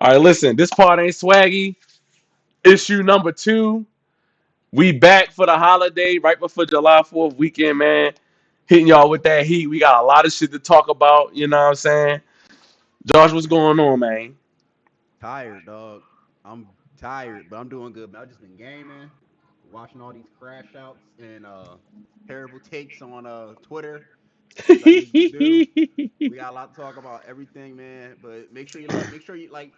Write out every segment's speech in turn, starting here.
All right, listen. This part ain't swaggy. Issue number 2. We back for the holiday right before July 4th weekend, man. Hitting y'all with that heat. We got a lot of shit to talk about. You know what I'm saying? Josh, what's going on, man? Tired, dog. I'm tired, but I'm doing good. But I've just been gaming, watching all these crash outs and terrible takes on Twitter, as I usually do. We got a lot to talk about everything, man. But make sure you like.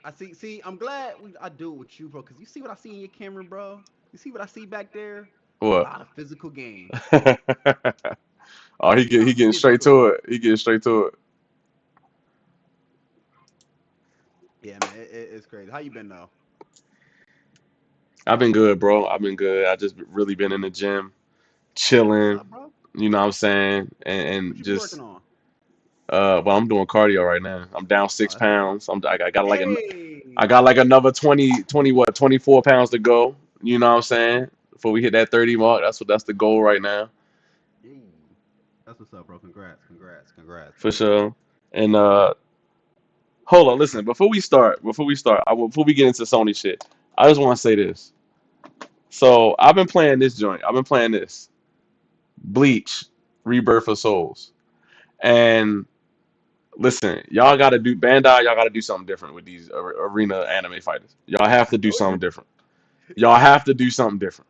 I'm glad I do it with you, bro. Cause you see what I see in your camera, bro. You see what I see back there? A What? lot of physical game. Oh, I see a lot he of getting straight physical to game. it. He getting straight to it. Yeah, man, it's crazy. How you been though? I've been good, bro. I've been good. I just really been in the gym, That's what's chilling. up, bro. You know what I'm saying? What And you be working just on? well, I'm doing cardio right now. I'm down Oh, six that's what's up. pounds. I got like I got Hey. like another 24 pounds to go. You know what I'm saying? Before we hit that 30 mark, that's the goal right now, Hey, that's what's up, bro. Congrats, for bro. sure. And hold on, listen. Before we get into Sony shit, I just want to say this. So I've been playing this joint. I've been playing this Bleach, Rebirth of Souls, and listen, y'all got to do Bandai. Y'all got to do something different with these arena anime fighters. Y'all have I to do told something you. different. Y'all have to do something different.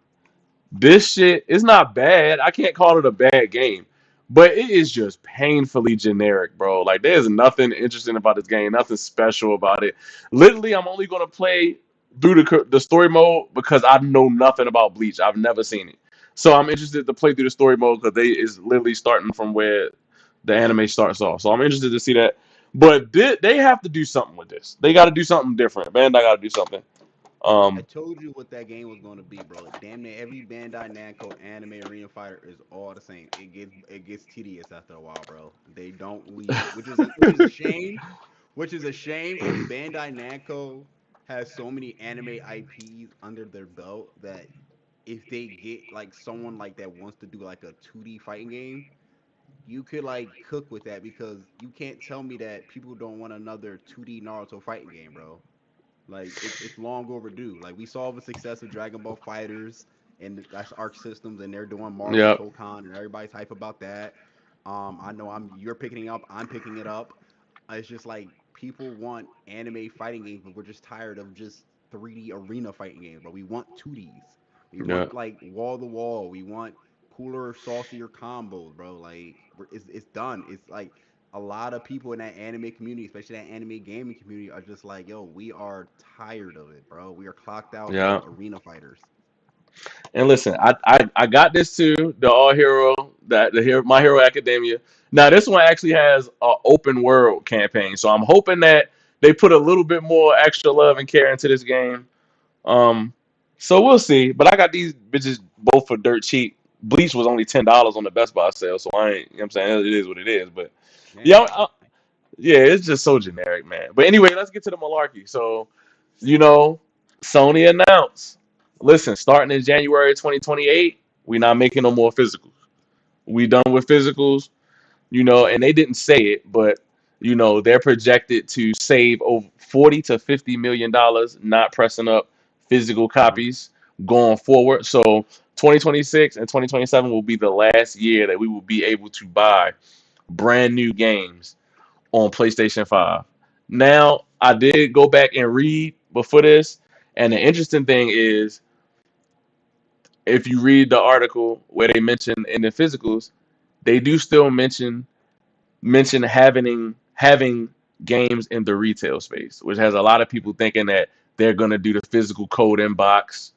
This shit is not bad. I can't call it a bad game, but it is just painfully generic, bro. Like there's nothing interesting about this game, nothing special about it. Literally, I'm only gonna play through the story mode because I know nothing about Bleach. I've never seen it, so I'm interested to play through the story mode because they is literally starting from where the anime starts off. So I'm interested to see that. But they have to do something with this. They got to do something different. Bandai got to do something. I Um, told you what that game was going to be, bro. Damn near every Bandai Namco anime arena fighter is all the same. It gets tedious after a while, bro. They don't leave, which is a shame. Which is a shame because Bandai Namco has so many anime IPs under their belt that if they get like someone like that wants to do like a 2D fighting game, you could like cook with that because you can't tell me that people don't want another 2D Naruto fighting game, bro. Like it's long overdue. Like we saw the success of Dragon Ball Fighters and that's Arc Systems, and they're doing Marvel yeah, Dokkan, and everybody's hype about that. I know you're picking it up. I'm picking it up. It's just like people want anime fighting games, but we're just tired of just 3D arena fighting games. But we want 2Ds. We yeah. want like wall to wall. We want cooler, saucier combos, bro. Like it's done. It's like a lot of people in that anime community, especially that anime gaming community, are just like, yo, we are tired of it, bro. We are clocked out Yeah. of arena fighters. And listen, I got this too, the All Hero, that the hero, My Hero Academia. Now this one actually has an open world campaign, so I'm hoping that they put a little bit more extra love and care into this game. Um, so we'll see. But I got these bitches both for dirt cheap. Bleach was only $10 on the Best Buy sale, so I ain't. You know what I'm saying, it is what it is. But yeah, Damn. yeah, it's just so generic, man. But anyway, let's get to the malarkey. So, you know, Sony announced, listen, starting in January 2028, we're not making no more physicals. We done with physicals, and they didn't say it, but they're projected to save over 40 to 50 million dollars not pressing up physical Mhm. copies going forward. So 2026 and 2027 will be the last year that we will be able to buy brand new games on PlayStation 5. Now, I did go back and read before this, and the interesting thing is, if you read the article where they mention in the physicals, they do still mention having games in the retail space, which has a lot of people thinking that they're gonna do the physical code inbox,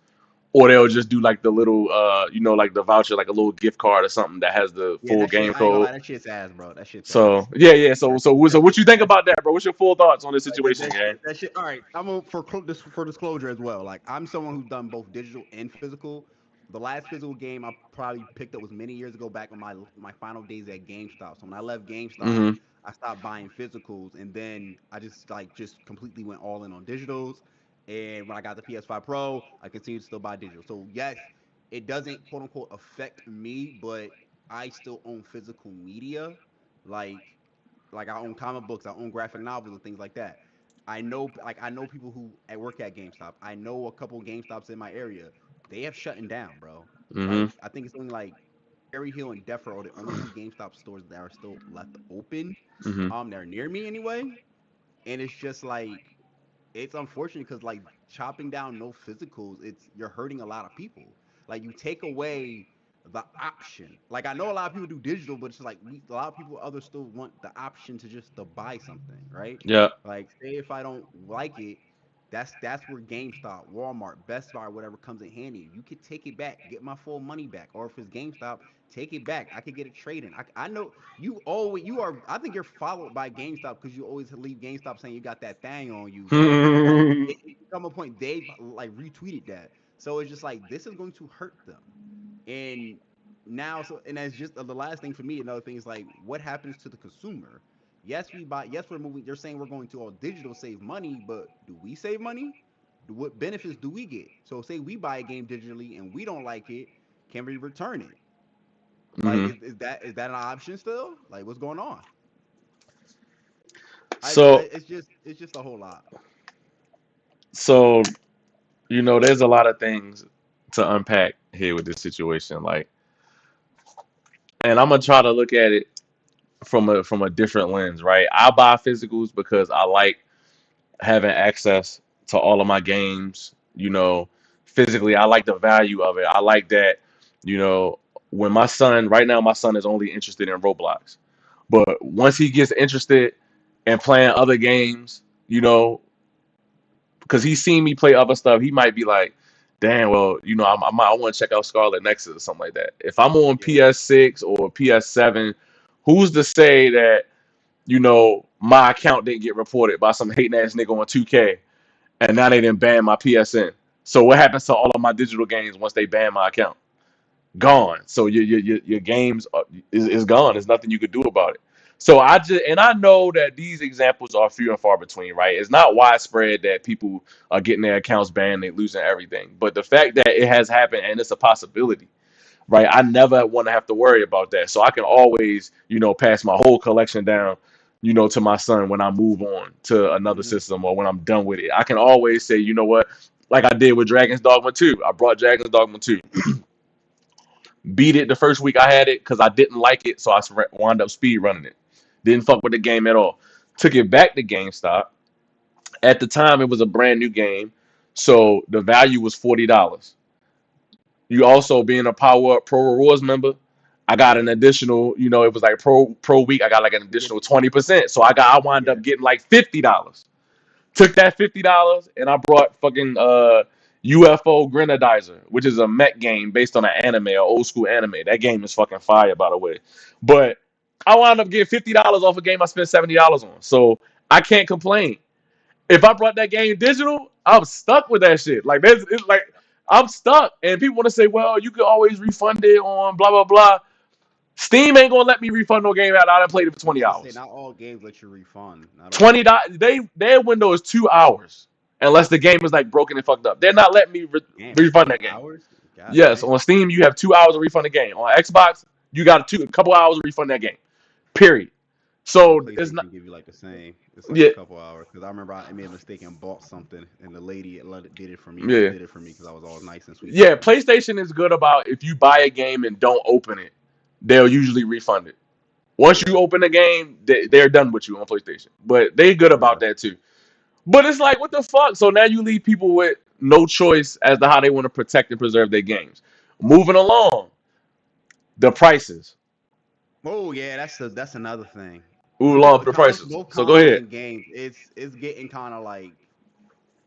or they'll just do like the little, like the voucher, like a little gift card or something that has the Yeah, full that shit. game I ain't gonna code. lie. That shit's ass, bro. That shit's So ass. yeah, yeah. So That so so that what shit's you think ass. about that, bro? What's your full thoughts on this Like situation, gang? that shit. All right, I'm a, for disclosure as well. Like I'm someone who's done both digital and physical. The last physical game I probably picked up was many years ago, back on my final days at GameStop. So when I left GameStop, Mm-hmm. I stopped buying physicals, and then I just completely went all in on digitals. And when I got the PS5 Pro, I continued to still buy digital. So yes, it doesn't quote unquote affect me, but I still own physical media, like I own comic books, I own graphic novels and things like that. I know people who work at GameStop. I know a couple GameStops in my area. They have shutting down, bro. Mm-hmm. Like I think it's only like Cherry Hill and Death Row are the only two GameStop stores that are still left open. Mm-hmm. They're near me anyway, and it's just like it's unfortunate because like chopping down no physicals, it's you're hurting a lot of people. Like you take away the option. Like I know a lot of people do digital, but it's like a lot of people others still want the option to just to buy something, right? Yeah. Like say if I don't like it, that's where GameStop, Walmart, Best Buy, whatever comes in handy. You could take it back, get my full money back, or if it's GameStop, take it back. I could get a trade in. I know you are. I think you're followed by GameStop because you always leave GameStop saying you got that thing on you. But like it come a point they like retweeted that, so it's just like this is going to hurt them. And now, so and that's just the last thing for me. Another thing is like what happens to the consumer. Yes, we buy. Yes, we're moving. They're saying we're going to all digital save money, but do we save money? What benefits do we get? So say we buy a game digitally and we don't like it, can we return it? Like, Mm-hmm. is that an option still? Like, what's going on? So It's just a whole lot. so there's a lot of things to unpack here with this situation. Like, and I'm gonna try to look at it from a different lens, right? I buy physicals because I like having access to all of my games, physically. I like the value of it. I like that, you know, when right now, my son is only interested in Roblox. But once he gets interested in playing other games, because he's seen me play other stuff, he might be like, damn, well, I want to check out Scarlet Nexus or something like that. If I'm on Yeah, PS6 or PS7, who's to say that, my account didn't get reported by some hating ass nigga on 2K and now they didn't ban my PSN. So what happens to all of my digital games once they ban my account? Gone. So your games is gone. There's nothing you could do about it. So I know that these examples are few and far between, right? It's not widespread that people are getting their accounts banned, they losing everything. But the fact that it has happened and it's a possibility, right? I never want to have to worry about that. So I can always, pass my whole collection down, to my son when I move on to another hmm system or when I'm done with it. I can always say, you know what? Like I did with Dragon's Dogma 2. I brought Dragon's Dogma 2, beat it the first week I had it because I didn't like it, so I wound up speed running it. Didn't fuck with the game at all. Took it back to GameStop. At the time, it was a brand new game, so the value was $40. You also being a Power Up Pro Rewards member, I got an additional. It was like Pro Week. I got like an Yeah, additional 20%. So I wound yeah. up getting like $50. Took that $50 and I brought fucking UFO Grenadizer, which is a mech game based on an anime, an old school anime. That game is fucking fire, by the way. But I wound up getting $50 off a game I spent $70 on. So I can't complain. If I brought that game digital, I'm stuck with that shit. Like it's like I'm stuck. And people want to say, well, you can always refund it on blah blah blah. Steam ain't gonna let me refund no game out. I done played it for I was 20 about to say hours. not all games let you refund. Not all. $20. Their window is 2 hours, unless the game is like broken and fucked up. They're not letting me Damn, refund that two game. hours. God Yes, damn. on Steam you have 2 hours to refund the game. On Xbox you got a couple hours to refund that game. Period. And So it's not. PlayStation give you like the same. It's like a Yeah, couple hours because I remember I made a mistake and bought something, and the lady did it for me. yeah, Did it for me because I was all nice and sweet yeah. about it. PlayStation is good about if you buy a game and don't open it, they'll usually refund it. Once you Yeah, open the game, they're done with you on PlayStation. But they're good yeah. about that too. But it's like, what the fuck? So now you leave people with no choice as to how they want to protect and preserve their games. Moving along, the prices. Oh yeah, that's another thing. Ooh, Both love the prices. both So go consoles ahead. and games, it's getting kind of like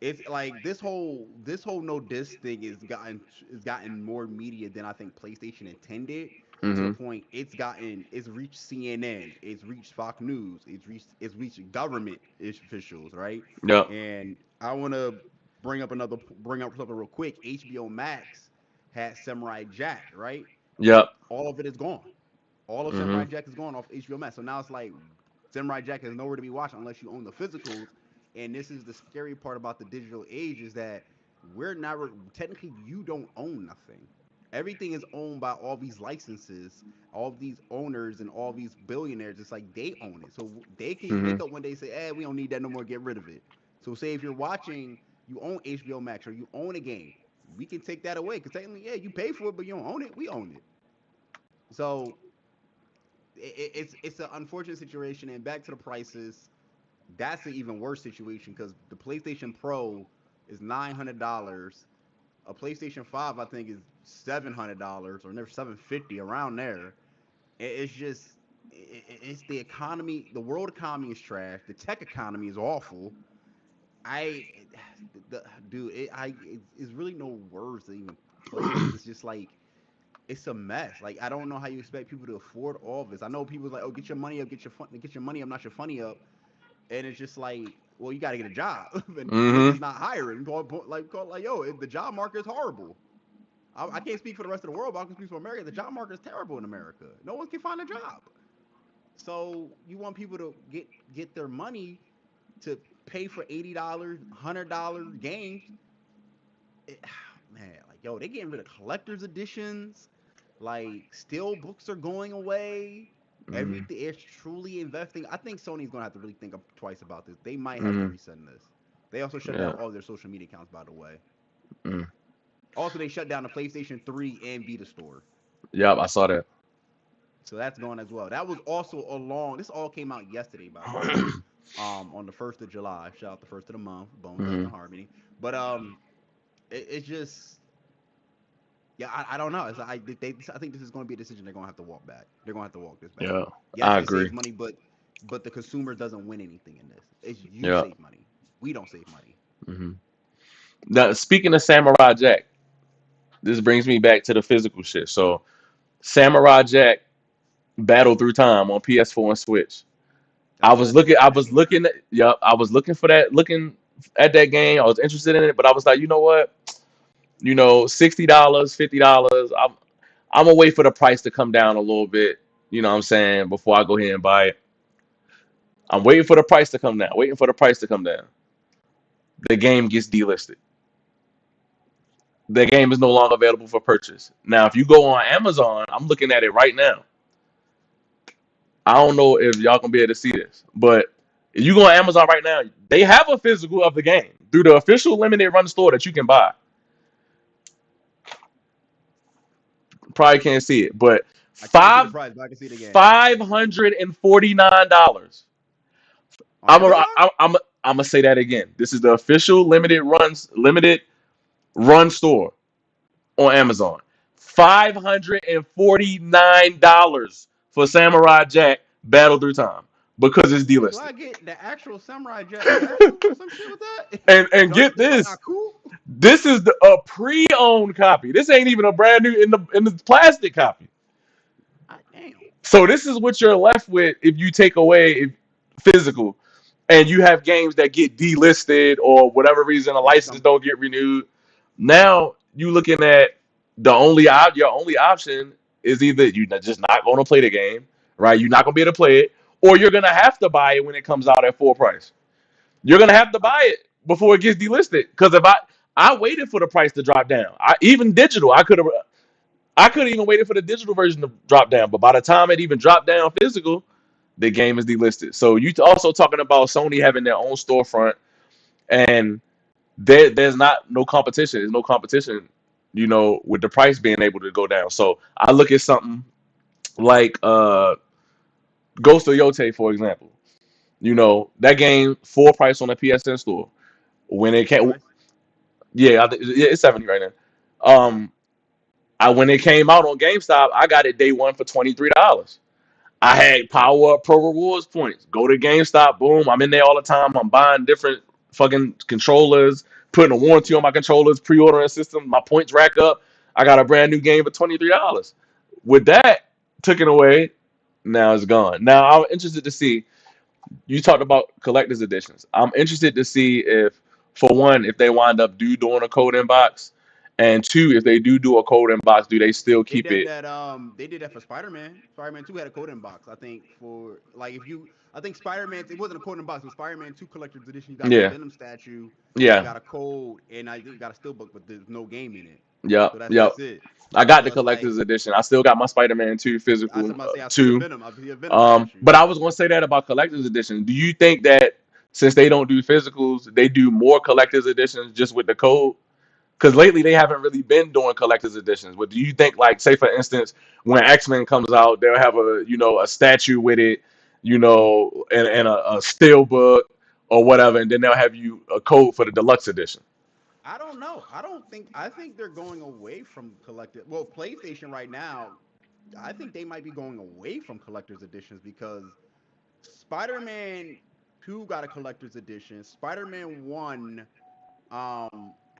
it's like this whole no diss thing is gotten more media than I think PlayStation intended. To the Mm-hmm. point it's reached CNN, it's reached Fox News, it's reached government officials, right? Yep. And I want to bring up something real quick. HBO Max had Samurai Jack, right? Yep. All of it is gone. All of Mm-hmm. Samurai Jack is gone off HBO Max. So now it's like Samurai Jack is nowhere to be watched unless you own the physicals. And this is the scary part about the digital age is that we're not technically you don't own nothing. Everything is owned by all these licenses, all these owners, and all these billionaires. It's like they own it, so they can Mm-hmm. wake up one day and say, "Eh, we don't need that no more. Get rid of it." So say if you're watching, you own HBO Max or you own a game, we can take that away because technically, yeah, you pay for it, but you don't own it. We own it. So it's an unfortunate situation. And back to the prices, that's an even worse situation because the PlayStation Pro is $900. A PlayStation 5, I think, is $700 or never 750 around there. It's just it's the economy. The world economy is trash. The tech economy is awful. I, dude, it's really no words to even put it because it's just like it's a mess. Like I don't know how you expect people to afford all of this. I know people like, oh, get your money up, get your money up, not your funny up, and it's just like, well, you got to get a job, and Mm-hmm. business not hiring. Like, yo, the job market is horrible. I can't speak for the rest of the world, but I can speak for America. The job market is terrible in America. No one can find a job. So you want people to get their money to pay for $80, $100 games. It, man, like yo, they getting rid of collector's editions. Like steel books are going away. Mm-hmm. Everything is truly investing. I think Sony's gonna have to really think twice about this. They might have to Mm-hmm. reset this. They also shut down Yeah. all their social media accounts, by the way. Mm. Also, they shut down the PlayStation 3 and Vita store. Yep, I saw that. So that's going as well. That was also along. This all came out yesterday, by the way. On the 1st of July. Shout out the first of the month. Bone Thugs Mm-hmm. and Harmony. But it's just yeah. I don't know. I think this is going to be a decision they're going to have to walk back. They're going to have to walk this back. Yeah, Yes, I it agree. saves money, but the consumer doesn't win anything in this. It's you Yeah. save money. We don't save money. Mm-hmm. Now, speaking of Samurai Jack, this brings me back to the physical shit. So, Samurai Jack Battle Through Time on PS4 and Switch. I That's was that's looking. what I that was game is. looking. Yep. I was looking for that. Looking at that game. I was interested in it, but I was like, you know what? $60, $50. I'm gonna wait for the price to come down a little bit. You know what I'm saying? Before I go ahead and buy it. I'm waiting for the price to come down. Waiting for the price to come down. The game gets delisted. The game is no longer available for purchase. Now, if you go on Amazon, I'm looking at it right now. I don't know if y'all gonna be able to see this, but if you go on Amazon right now, they have a physical of the game through the official limited run store that you can buy. Probably can't see it, but I can't see the price, but I can see the game $549. on I'm Amazon. a, I'm gonna say that again. This is the official limited run store on Amazon. $549 for Samurai Jack Battle Through Time because it's Wait, do delisted. I get the actual Samurai Jack special or some shit with that? and Do I get get the this, Sangaku? this is a pre-owned copy. This ain't even a brand new in the plastic copy. God damn. So this is what you're left with if you take away physical and you have games that get delisted or whatever reason a They license become don't get renewed. Now you looking at your only option is either you're just not going to play the game, right? You're not going to be able to play it, or you're going to have to buy it when it comes out at full price. You're going to have to I, buy it before it gets delisted. Because if I waited for the price to drop down, even digital, I could have even waited for the digital version to drop down. But by the time it even dropped down physical, the game is delisted. So you also talking about Sony having their own storefront, and there's not no competition. There's no competition, with the price being able to go down. So I look at something like Ghost of Yote, for example. That game full price on the PSN store when it full came. price. Yeah, yeah, it's 70 right now. When it came out on GameStop, I got it day one for $23. I had Power Up Pro Rewards points. Go to GameStop, boom. I'm in there all the time. I'm buying different fucking controllers, putting a warranty on Yeah. my controllers, pre-ordering system. My points rack up. I got a brand new game for $23. With that taken away, now it's gone. Now I'm interested to see. You talked about collector's editions. I'm interested to see if, for one, if they wind up doing a code inbox, and two, if they do a code inbox, do they still They keep did it? that. They did that for Spider-Man. Spider-Man 2 had a coding box. I think for like if you, I think Spider-Man. It wasn't a coding box. It was Spider-Man 2 Collector's Edition. You got the Yeah, Venom statue. You yeah, got a code, and I think you got a steelbook, but there's no game in it. yep, So yep. that's it. I got So the it's like collector's edition. I still got my Spider-Man 2 I was physical about to say I see a too. Venom. I see a Venom statue. But I was gonna say that about collector's edition. Do you think that since they don't do physicals, they do more collector's editions just with the code. Because lately they haven't really been doing collector's editions. But do you think, like, say for instance, when X-Men comes out, they'll have a statue with it, and a steel book or whatever, and then they'll have you a code for the deluxe edition. I don't know. I think they're going away from collected. Well, PlayStation right now, I think they might be going away from collector's editions because Spider-Man 2 got a collector's edition. Spider-Man 1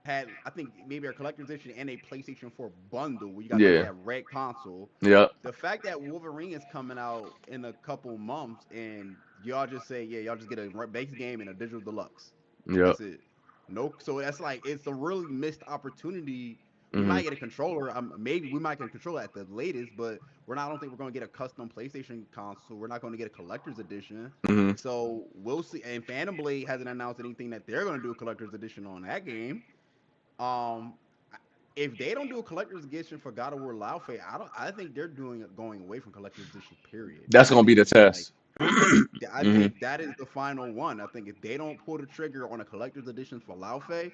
had, I think, maybe a collector's edition and a PlayStation 4 bundle where you got like Yeah. that red console. Yep. The fact that Wolverine is coming out in a couple months and y'all just say, yeah, y'all just get a base game and a digital deluxe. Yep. That's it. No, so that's like it's a really missed opportunity. We Hmm. might get a controller. Maybe we might get a controller at the latest, but we're not. I don't think we're going to get a custom PlayStation console. We're not going to get a collector's edition. Hmm. So we'll see. And Phantom Blade hasn't announced anything that they're going to do a collector's edition on that game. Um, if they don't do a collector's edition for God of War Laufey, I don't. I think they're doing it going away from collector's edition. Period. That's I gonna be think the it's just like test. I Hmm. think that is the final one. I think if they don't pull the trigger on a collector's edition for Laufey,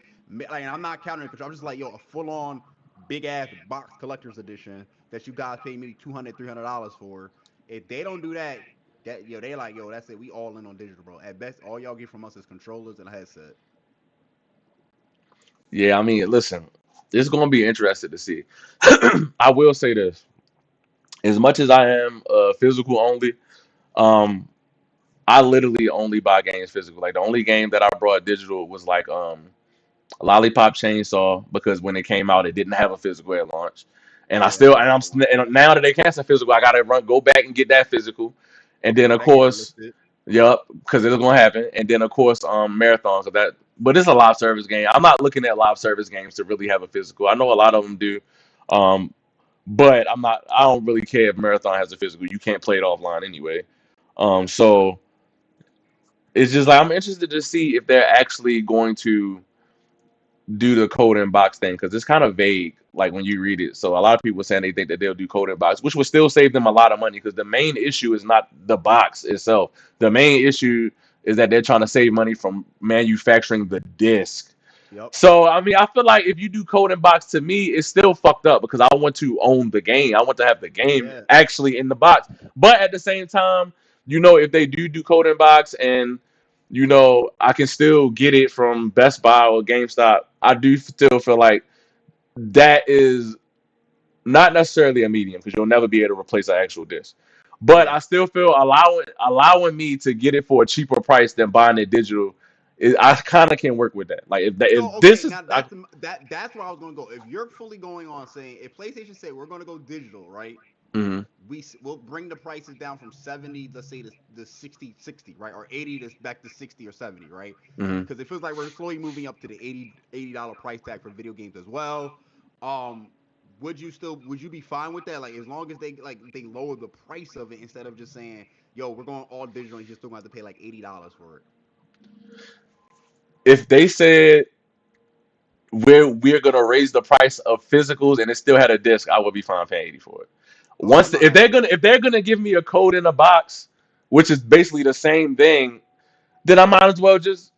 like I'm not counting it, I'm just like yo, a full on big ass box collector's edition that you guys pay maybe $200 $300 for. If they don't do that, they like yo, that's it. We all in on digital, bro. At best, all y'all get from us is controllers and a headset. Yeah, I mean, listen, it's gonna be interesting to see. I will say this: as much as I am physical only, um, I literally only buy games physical. Like the only game that I brought digital was like Lollipop Chainsaw because when it came out, it didn't have a physical at launch. And Oh yeah, that's a valid one. now that they cancel physical, I gotta go back and get that physical. And then Yeah, of that game course, listed. yep, because it's gonna happen. And then of course, marathons of that. But it's a live service game. I'm not looking at live service games to really have a physical. I know a lot of them do, um, but I'm not. I don't really care if marathon has a physical. You can't play it offline anyway. So it's just like I'm interested to see if they're actually going to do the code in box thing because it's kind of vague like when you read it. So a lot of people saying they think that they'll do code in box, which would still save them a lot of money because the main issue is not the box itself. The main issue is that they're trying to save money from manufacturing the disc. Yep. So I mean, I feel like if you do code in box, to me, it's still fucked up because I want to own the game. I want to have the game Yeah. actually in the box. But at the same time, if they do code in box and I can still get it from Best Buy or GameStop, I do still feel like that is not necessarily a medium because you'll never be able to replace an actual disc. But Yeah. I still feel allowing me to get it for a cheaper price than buying it digital. I kind of can work with that. Like if So okay, this is now that's where I was gonna go. If you're fully going on saying if PlayStation say we're gonna go digital, right? mm-hmm, We'll bring the prices down from 70, let's say the 60, right? Or 80 to back to 60 or 70, right? mm-hmm. Because it feels like we're slowly moving up to the $80 price tag for video games as well. Um, would you be fine with that? Like as long as they lower the price of it instead of just saying, yo, we're going all digital and you just still gonna have to pay like $80 for it. If they said we're gonna raise the price of physicals and it still had a disc, I would be fine paying 80 for it. Oh Once no, if that's they're gonna give me a code in a box, which is basically the same thing, then I might as well just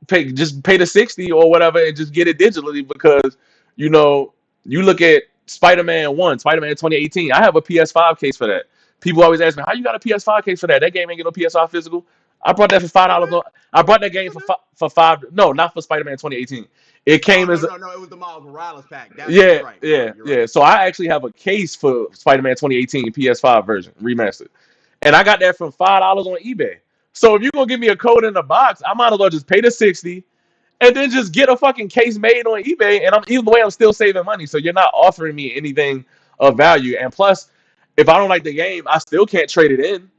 pay the 60 or whatever and just get it digitally because you know you look at Spider-Man 1, Spider-Man 2018. I have a PS5 case for that. People always ask me, how you got a PS5 case for that? That game ain't get no PS5 physical. I brought that for $5. okay. I brought that game Okay. for five. No, not for Spider-Man 2018. It Oh came no as no no! It was the Miles Morales pack. That's what you're yeah, right. You're yeah, right. You're right. yeah. So I actually have a case for Spider-Man 2018 PS5 version remastered, and I got that from $5 on eBay. So if you're gonna give me a code in the box, I might as well just pay the 60 and then just get a fucking case made on eBay. And I'm either way, I'm still saving money. So you're not offering me anything of value. And plus, if I don't like the game, I still can't trade it in.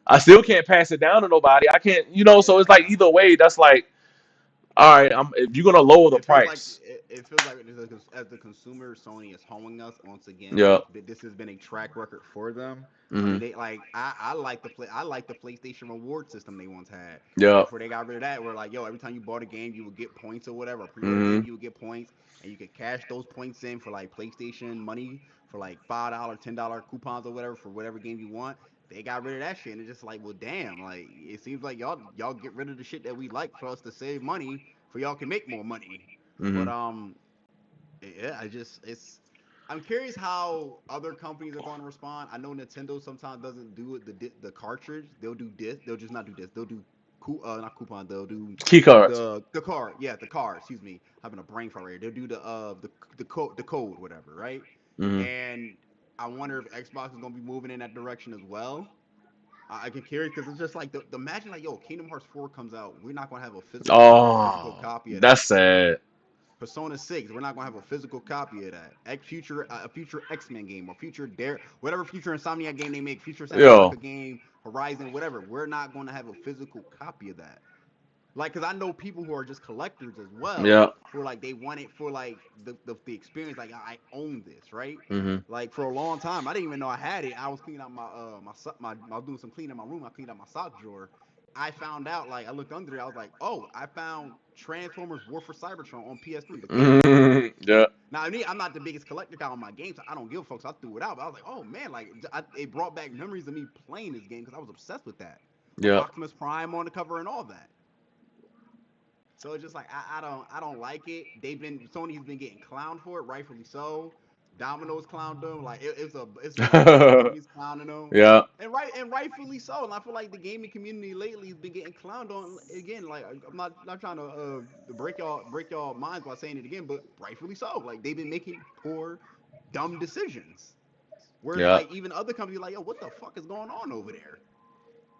I still can't pass it down to nobody. I can't, so it's like Yeah. either way, that's like, all right, if you're gonna lower the price. It feels like as the consumer, Sony is honing us once again. Yeah. This has been a track record for them. I Mm-hmm. mean, they like I like I like the PlayStation reward system they once had. Yeah. Right before they got rid of that, where like yo, every time you bought a game, you would get points or whatever. A pre-order Mm-hmm. game, you would get points, and you could cash those points in for like PlayStation money for like $5, $10 coupons or whatever for whatever game you want. they got rid of that shit, and it's just like, well, damn, like it seems like y'all get rid of the shit that we like for us to save money, for y'all can make more money. But Hmm. yeah, I'm curious how other companies are going to respond. I know Nintendo sometimes doesn't do it the cartridge. They'll do disc. They'll just not do disc. They'll do not coupon. They'll do Key cards. the card. Yeah, the card. Excuse me, having a brain fart right here. They'll do the code whatever, right? Hmm. And I wonder if Xbox is going to be moving in that direction as well. I can carry because it's just like the imagine like yo Kingdom Hearts 4 comes out, we're not going to have a physical Oh, copy of that's that. sad. Persona 6, we're not gonna have a physical copy of that. A future X-Men game or future Dare whatever future Insomniac game they make, future Santa Yo. Monica game, Horizon, whatever. We're not gonna have a physical copy of that. Like, cause I know people who are just collectors as well, Yeah. who are like they want it for like the experience. Like I own this, right? Hmm. Like for a long time, I didn't even know I had it. I was cleaning out I was doing some cleaning in my room. I cleaned out my sock drawer. I found out like I looked under it. I was like, oh, I found Transformers War for Cybertron on PS3, the game. Yeah. Now, I'm not the biggest collector guy on my games. So I don't give a fuck. So I threw it out. But I was like, oh man, like it brought back memories of me playing this game because I was obsessed with that, with Yeah. Optimus Prime on the cover and all that. So it's just like I don't like it. Sony's been getting clowned for it, rightfully so. Domino's clowned them. Like it's a bunch of other companies clowning them, Yeah. and rightfully so. And I feel like the gaming community lately has been getting clowned on again. Like I'm not trying to break y'all minds by saying it again, but rightfully so. Like they've been making poor, dumb decisions. Whereas Yeah. like even other companies are like, yo, what the fuck is going on over there?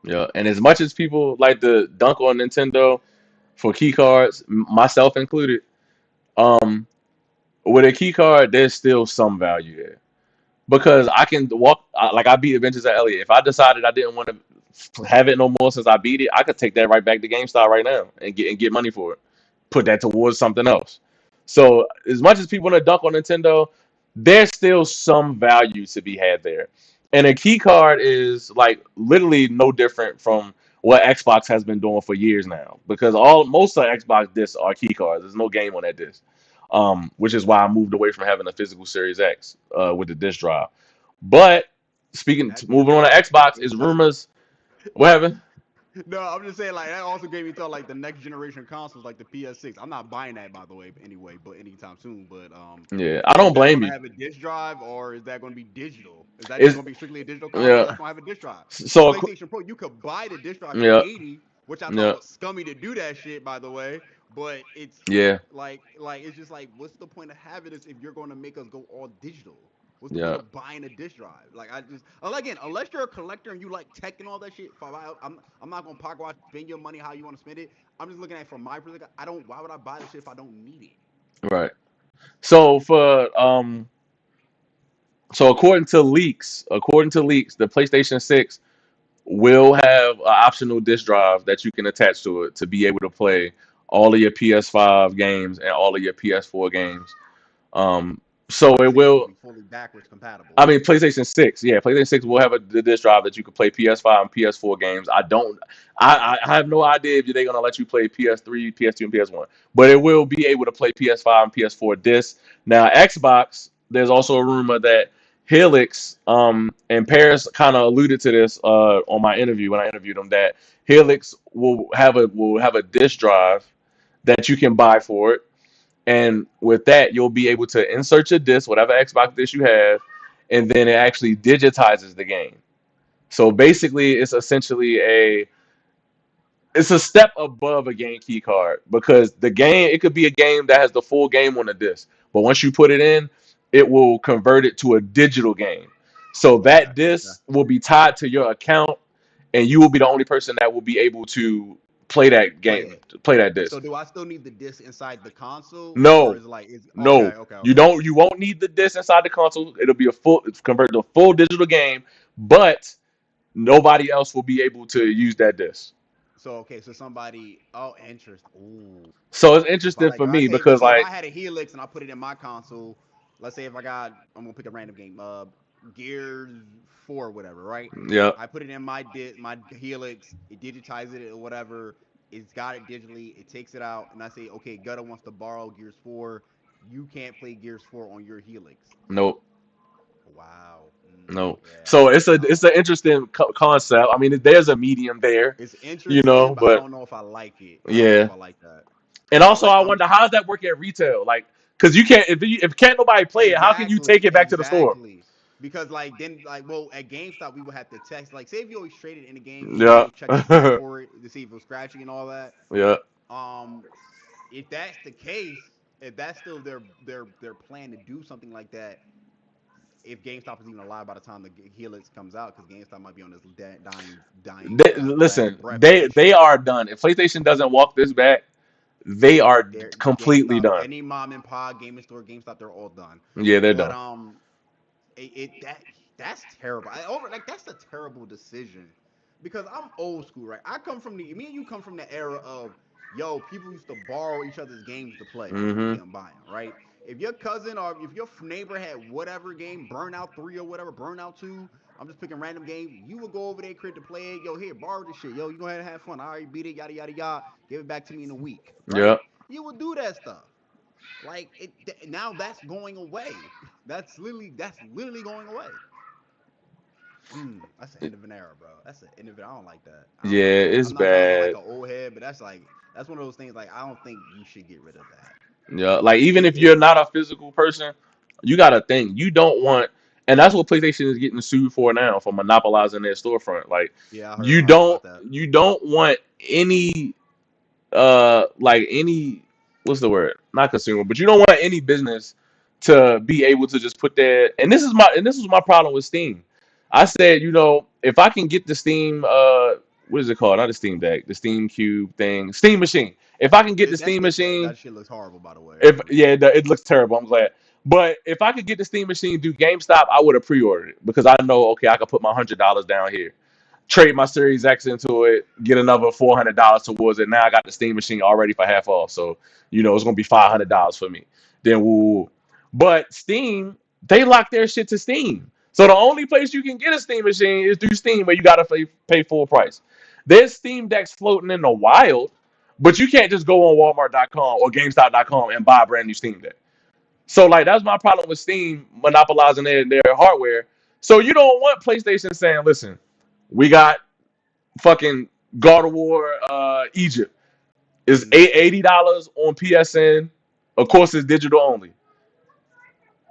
Yeah. And as much as people like to dunk on Nintendo for key cards, myself included, um, with a key card, there's still some value there because I can walk like I beat Adventures of Elliot. If I decided I didn't want to have it no more since I beat it, I could take that right back to GameStop right now and get money for it. Put that towards something else. So as much as people want to dunk on Nintendo, there's still some value to be had there. And a key card is like literally no different from what Xbox has been doing for years now. Because most of Xbox discs are key cards. There's no game on that disc. Which is why I moved away from having a physical Series X with the disc drive. But That moving on to Xbox, is rumors. What happened? No, I'm just saying like that also gave me thought like the next generation consoles like the PS6. I'm not buying that by the way anyway, but anytime soon. But Yeah, I is don't that blame going to you. have a disk drive or is that going to be digital? Is that just It's going to be strictly a digital console yeah. that's going to have a disk drive? Because So PlayStation Pro, you could buy the disk drive for yeah, 80, which I thought yeah, was scummy to do that shit by the way. But it's yeah, like it's just like what's the point of having this if you're going to make us go all digital? What's the point yeah. of buying a disk drive? Like I just again, unless you're a collector and you like tech and all that shit, I'm not gonna pocket watch, spend your money how you want to spend it. I'm just looking at it from my perspective. I don't. Why would I buy this shit if I don't need it? Right. So according to leaks, the PlayStation 6 will have an optional disc drive that you can attach to it to be able to play all of your PS5 games and all of your PS4 games. Um, so it PlayStation's gonna will. be fully backwards compatible. I mean, PlayStation 6. Yeah, PlayStation 6 will have the disc drive that you can play PS5 and PS4 games. I don't. I have no idea if they're gonna let you play PS3, PS2, and PS1, but it will be able to play PS5 and PS4 discs. Now, Xbox. There's also a rumor that Helix, and Paris kind of alluded to this on my interview when I interviewed him, that Helix will have a disc drive that you can buy for it, and with that, you'll be able to insert your disc, whatever Xbox disc you have, and then it actually digitizes the game. So basically, it's a step above a game key card because the game, it could be a game that has the full game on the disc, but once you put it in, it will convert it to a digital game. So Okay. that Okay. disc will be tied to your account, and you will be the only person that will be able to play that Play game, it. play that disc. So do I still need the disc inside the console, or No, is it like is okay? no, Okay. you Okay. don't. You won't need the disc inside the console. It'll be it's converted to a full digital game, but nobody else will be able to use that disc. So okay. So somebody. Oh, interest. Ooh. So it's If I interesting like, for if I me say, because so if like, I had a Helix and I put it in my console, let's say if I'm gonna pick a random game, Gears 4, or whatever, right? yeah, I put it in my Helix, it digitizes it or whatever. It's got it digitally. It takes it out, and I say, okay, Gutter wants to borrow Gears 4. You can't play Gears 4 on your Helix. nope, Wow. No. Yeah, So it's a no. it's an interesting concept. I mean, there's a medium there, It's you know, interesting, but I but don't know if I like it. I don't know yeah. if I like that. And also, Like I I'm wonder how does that work at retail? Like, because you can't if can't nobody play it, how can you take exactly, it back to the store? exactly. Because like then like well at GameStop we would have to text like say if you always traded in the game, you would Yeah. always check the stats for it to see if it was scratching and all that. Yeah. Um, if that's the case, if that's still their plan to do something like that, if GameStop is even alive by the time the Helix comes out, because GameStop might be on this dying last Listen, breath type they shit. are done. If PlayStation doesn't walk this back, they are They're completely GameStop, done. any mom and pop gaming store, GameStop, they're all done. Yeah, they're But done. that's terrible. I over like that's a terrible decision because I'm old school, right? I come from the me and you come from the era of yo, people used to borrow each other's games to play because we Hmm. couldn't buy them, right? If your cousin or if your neighbor had whatever game, Burnout 3 or whatever, Burnout 2, I'm just picking random games. You would go over there, crib to play it. Yo, here, borrow this shit. Yo, you go ahead and have fun. I already beat it, yada yada yada. Give it back to me in a week, right? Yeah. You would do that stuff. Like now that's going away. That's literally going away. That's the end of an era, bro. That's the end of it. I don't like that. I don't Yeah, like that. it's I'm not trying to sound like bad. an old head, but that's one of those things. Like I don't think you should get rid of that. Yeah, like even if It you're not a physical person, you gotta think you don't want, and that's what PlayStation is getting sued for now for monopolizing their storefront. Like yeah, you I heard about don't that. you don't want any like any what's the word, not consumer, but you don't want any business to be able to just put that. And this was my problem with Steam. I said, if I can get the Steam what is it called, not the Steam Deck, the Steam Cube thing, Steam Machine, if I can get the Steam Machine, That shit looks horrible, by the way. if yeah, it looks terrible. I'm glad. But if I could get the Steam Machine do GameStop, I would have pre-ordered it because I know, okay, I could put my $100 down here, trade my Series X into it, get another $400 towards it. Now I got the Steam Machine already for half off, so it's gonna be $500 for me. Then woo. But Steam, they lock their shit to Steam, so the only place you can get a Steam Machine is through Steam, where you gotta pay full price. There's Steam decks floating in the wild, but you can't just go on Walmart.com or GameStop.com and buy a brand new Steam Deck. So like that's my problem with Steam monopolizing their hardware. So you don't want PlayStation saying, listen, we got fucking God of War Egypt is Mm-hmm. $80 on PSN. Of course, it's digital only.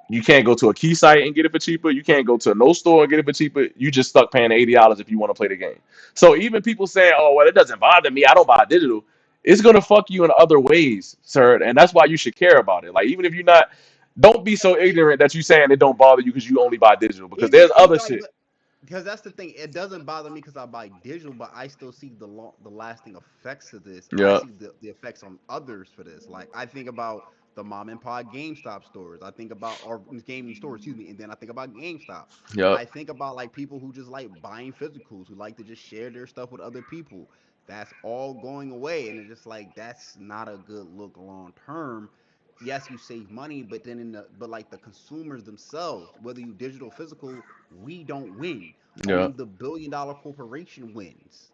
You can't go to a key site and get it for cheaper. You can't go to no store and get it for cheaper. You just stuck paying $80 if you want to play the game. So even people saying, "Oh, well, it doesn't bother me. I don't buy digital." It's gonna fuck you in other ways, sir, and that's why you should care about it. Like even if you're not, don't be so ignorant that you saying it don't bother you because you only buy digital. Because there's It other like, shit. but because that's the thing. It doesn't bother me because I buy digital, but I still see the lasting effects of this. I Yeah, see the effects on others for this. Like I think about the mom and pop GameStop stores. I think about or gaming stores, excuse me, and then I think about GameStop. yeah, I think about like people who just like buying physicals, who like to just share their stuff with other people. That's all going away, and it's just like that's not a good look long term. Yes, you save money, but then but like the consumers themselves, whether you digital or physical, we don't win. yeah, Only the billion-dollar corporation wins.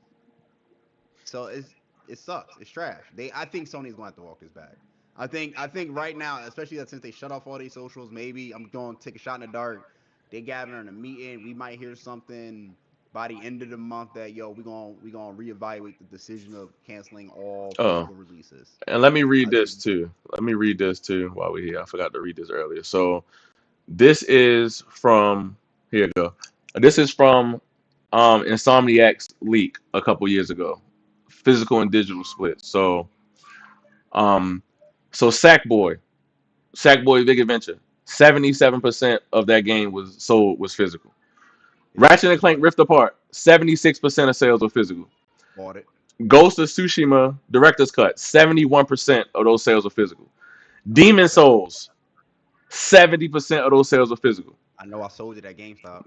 So it sucks. It's trash. I think Sony's gonna have to walk this back. I think right now, especially that since they shut off all these socials, maybe I'm going to take a shot in the dark. They gathering a meeting. We might hear something by the end of the month that yo, we gonna reevaluate the decision of canceling all Oh, physical releases. and let me read I think this too. Let me read this too while we're here. I forgot to read this earlier. So this is from here. You go. This is from Insomniac's leak a couple years ago. Physical and digital split. Um, so Sackboy Big Adventure, 77% of that game was physical. yeah, Ratchet and just Clank bought it. Rift Apart, 76% of sales were physical. Bought it. Ghost of Tsushima Director's Cut, 71% of those sales were physical. I heard Demon about that. Souls, 70% of those sales were physical. I know I sold it at GameStop.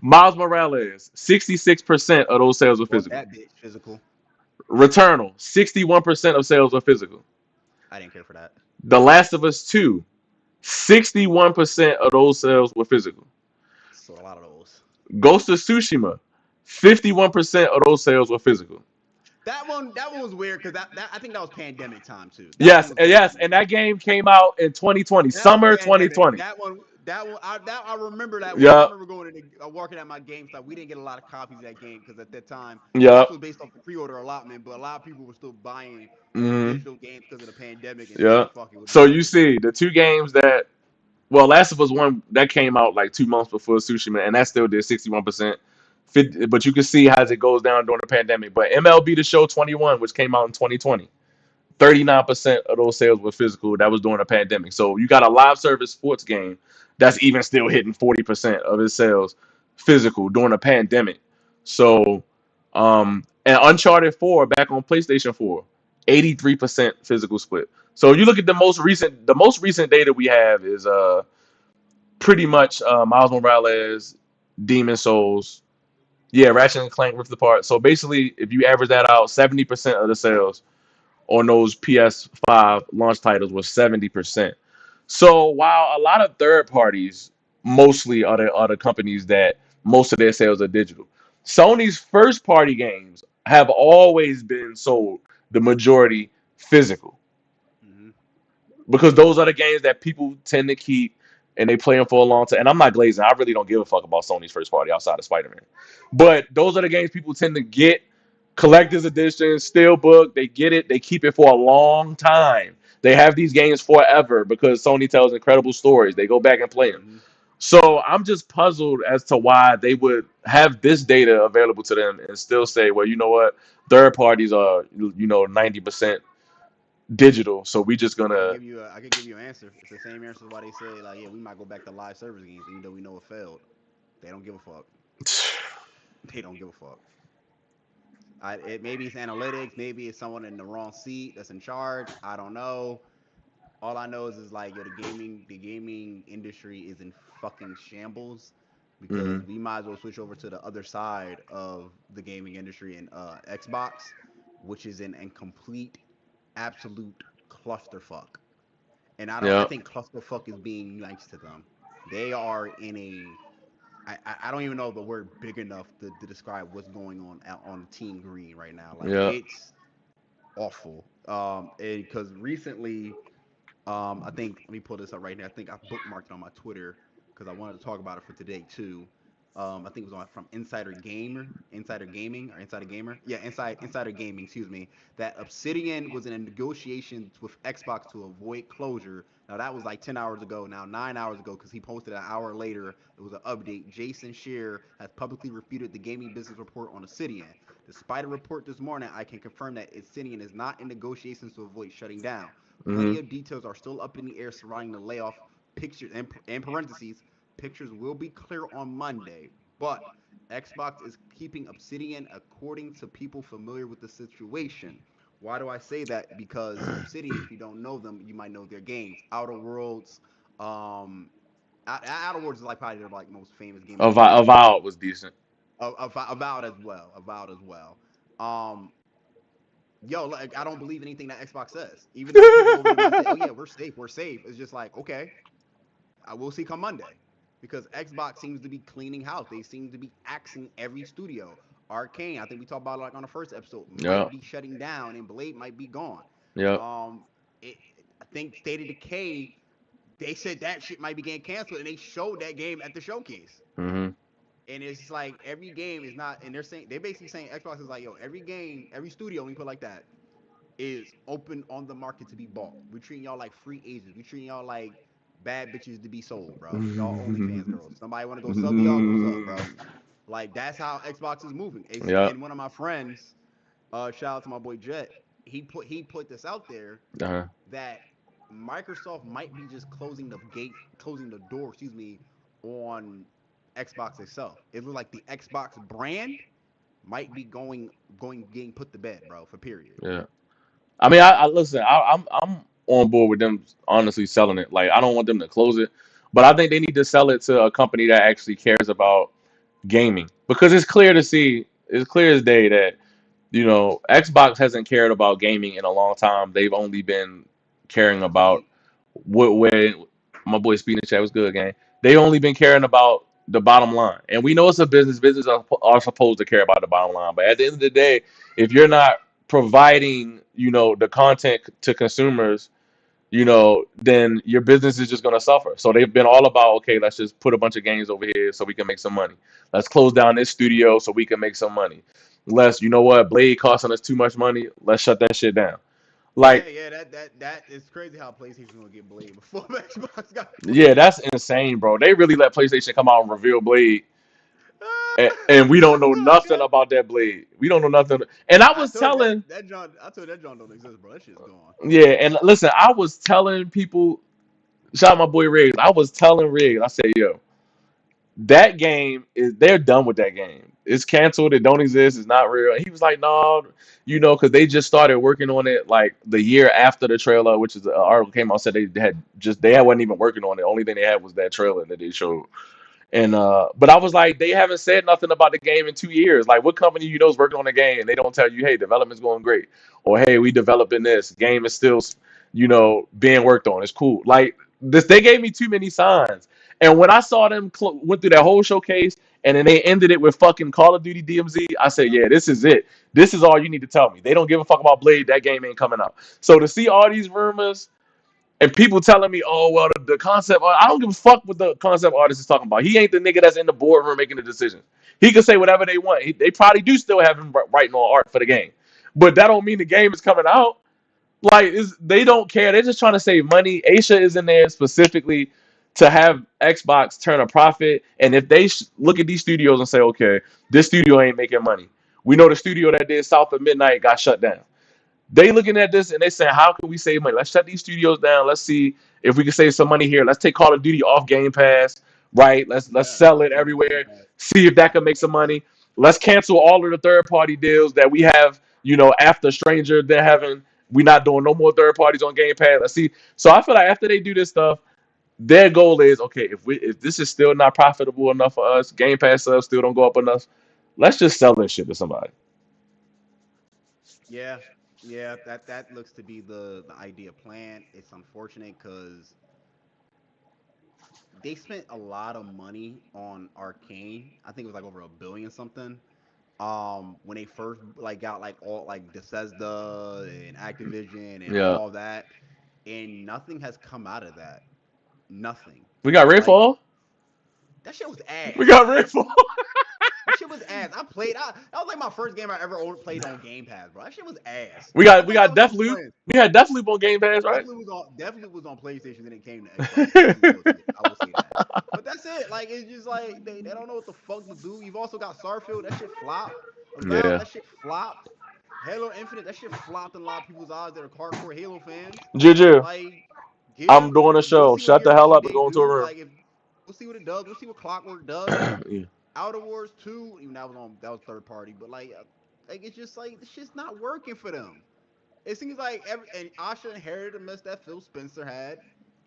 Miles Morales, 66% of those sales were Bought physical. that bitch physical. Returnal, 61% of sales were physical. I didn't care for that. The Last of Us 2, 61% of those sales were physical. Sold a lot of those. Ghost of Tsushima, 51% of those sales were physical. That one was weird because that I think that was pandemic time too. That one Yes, was yes, definitely and weird. that game came out in 2020, That was summer pandemic. 2020. I remember that one. I Yep. remember going in working at my GameStop. We didn't get a lot of copies of that game because at that time this Yep. was based off the pre-order allotment, but a lot of people were still buying the Hmm. digital games because of the pandemic and saying Yep. fuck it, we'll So just get you it. see the two games that Last of Us One that came out like 2 months before Tsushima, and that still did 61%. But you can see how it goes down during the pandemic. But MLB The Show 21, which came out in 2020, 39% of those sales were physical. That was during the pandemic. So you got a live service sports game that's even still hitting 40% of its sales physical during the pandemic. So, and Uncharted 4 back on PlayStation 4, 83% physical split. So you look at the most recent data we have is pretty much Miles Morales, Demon Souls, yeah, Ratchet and Clank Rift Apart. So basically, if you average that out, 70% of the sales on those PS5 launch titles was 70%. So while a lot of third parties mostly are the companies that most of their sales are digital, Sony's first party games have always been sold the majority physical Hmm. because those are the games that people tend to keep and they play them for a long time. And I'm not glazing. I really don't give a fuck about Sony's first party outside of Spider-Man. But those are the games people tend to get collector's edition, steelbook. They get it. They keep it for a long time. They have these games forever because Sony tells incredible stories. They go back and play them. Hmm. So I'm just puzzled as to why they would have this data available to them and still say, well, you know what? Third parties are, 90% digital. So we just gonna I could give you an answer. It's the same answer why they say like, yeah, we might go back to live service games even though we know it failed. They don't give a fuck. They don't give a fuck. Maybe it's analytics, maybe it's someone in the wrong seat that's in charge. I don't know. All I know is like yo, the gaming industry is in fucking shambles hmm because we might as well switch over to the other side of the gaming industry and Xbox, which is in complete absolute clusterfuck. And I Yeah. think clusterfuck is being nice to them. They are in a I don't even know the word big enough to describe what's going on out on Team Green right now. Like Yeah. it's awful. Because recently, I think let me pull this up right now. I think I bookmarked it on my Twitter because I wanted to talk about it for today too. I think it was on from Insider Gaming or Insider Gamer. Yeah, Insider Gaming. Excuse me. That Obsidian was in negotiations with Xbox to avoid closure. Now that was like 10 hours ago. Now 9 hours ago, because he posted an hour later, it was an update. Jason Scheer has publicly refuted the gaming business report on Obsidian. Despite a report this morning, I can confirm that Obsidian is not in negotiations to avoid shutting down. hmm Plenty of details are still up in the air surrounding the layoff. Pictures and parentheses, pictures will be clear on Monday, but Xbox is keeping Obsidian according to people familiar with the situation. Why do I say that? Because Obsidian, if you don't know them, you might know their games. Outer Worlds, um, Outer Worlds is like probably their like most famous game that they made. Avowed was decent. About as well, about as well. Um, yo, like I don't believe anything that Xbox says. Even though people over there might say, "Oh yeah, we're safe, we're safe," it's just like, okay, I will see come Monday, because Xbox seems to be cleaning house. They seem to be axing every studio. Arcane, I think we talked about it like on the first episode, Yeah. might be shutting down, and Blade might be gone. Yeah. Um, it, I think State of Decay, they said that shit might be getting canceled, and they showed that game at the showcase. hmm And it's like every game is not, and they're basically saying Xbox is like, yo, every game, every studio, let me put it like that, is open on the market to be bought. We're treating y'all like free agents. We're treating y'all like bad bitches to be sold, bro. Y'all OnlyFans girls. Somebody want to go sub y'all, go sub, bro. Like that's how Xbox is moving. Yeah. And one of my friends, shout out to my boy Jet, he put this out there Uh-huh. that Microsoft might be just closing the door, excuse me, on Xbox itself. It looks like the Xbox brand might be going getting put to bed, bro, for period. Yeah. I mean, I listen. I'm on board with them honestly selling it. Like, I don't want them to close it, but I think they need to sell it to a company that actually cares about gaming because it's clear to see. It's clear as day that Xbox hasn't cared about gaming in a long time. They've only been caring about Speed. what where my boy Speed in the chat was good, gang. They only been caring about the bottom line, and we know it's a business. Business are supposed to care about the bottom line, but at the end of the day, if you're not providing, the content to consumers, then your business is just going to suffer. So they've been all about, okay, let's just put a bunch of games over here so we can make some money. Let's close down this studio so we can make some money. Let's, you know what, Blade costing us too much money. Let's shut that shit down. Yeah, Like, yeah, that is crazy how PlayStation gonna get Blade before Xbox got yeah, Blade. that's insane, bro. They really let PlayStation come out and reveal Blade, and we don't know nothing Okay. about that Blade. We don't know nothing. And I I was told you telling, that John. I told you that John don't exist, bro. That shit's gone. yeah, and listen, I was telling people, shout out my boy Riggs. I was telling Riggs, I said, yo, that game is they're done with that game. It's canceled. It don't exist. It's not real. And he was like, no, because they just started working on it like the year after the trailer, which is an article came out said they wasn't even working on it. Only thing they had was that trailer that they showed. And but I was like, they haven't said nothing about the game in 2 years. Like, what company is working on the game and they don't tell you, hey, development's going great, or hey, we developing this game is still, being worked on. It's cool. Like this, they gave me too many signs. And when I saw them went through that whole showcase and then they ended it with fucking Call of Duty DMZ, I said, yeah, this is it. This is all you need to tell me. They don't give a fuck about Blade. That game ain't coming out. So to see all these rumors and people telling me, oh, well, the concept, I don't give a fuck what the concept artist is talking about. He ain't the nigga that's in the boardroom making the decisions. He can say whatever they want. They probably do still have him writing on art for the game. But that don't mean the game is coming out. Like, they don't care. They're just trying to save money. Aisha is in there specifically to have Xbox turn a profit. And if they look at these studios and say, okay, this studio ain't making money. We know the studio that did South of Midnight got shut down. They looking at this and they saying, how can we save money? Let's shut these studios down. Let's see if we can save some money here. Let's take Call of Duty off Game Pass, right? Let's Yeah, sell Call it of Duty on Game everywhere. Pass. See if that can make some money. Let's cancel all of the third party deals that we have. After Stranger, they're having. We're not doing no more third parties on Game Pass. Let's see. So I feel like after they do this stuff, their goal is okay. If this is still not profitable enough for us, Game Pass subs still don't go up enough. Let's just sell this shit to somebody. Yeah, yeah, that looks to be the idea plan. It's unfortunate because they spent a lot of money on Arcane. I think it was like over 1 billion something. When they first like got like all like Bethesda and Activision and Yeah, all that, and nothing has come out of that. Nothing. we got Like Redfall. that shit was We ass. got Redfall. That shit was ass. That was like my first game I ever played on Game Pass, bro. That shit was ass. We I got we played that got with some Deathloop. friends. We had Deathloop on Game Pass, right? Definitely was on PlayStation, then it came to Xbox. Definitely was. I will say that. But that's it. Like it's just like they don't know what the fuck to do. You've also got Starfield. That shit flopped. Avowed. Yeah. That shit flopped. Halo Infinite. That shit flopped in a lot of people's eyes that are hardcore Halo fans. Juju, Like I'm Gears. doing a We'll show. see what Shut the Gears hell 2 up and they go into a do. room. Like if we'll see what it does. We'll see what Clockwork does. Yeah. Outer Wars 2, even that was third party, but like it's just like it's just not working for them. It seems like and Asha inherited a mess that Phil Spencer had,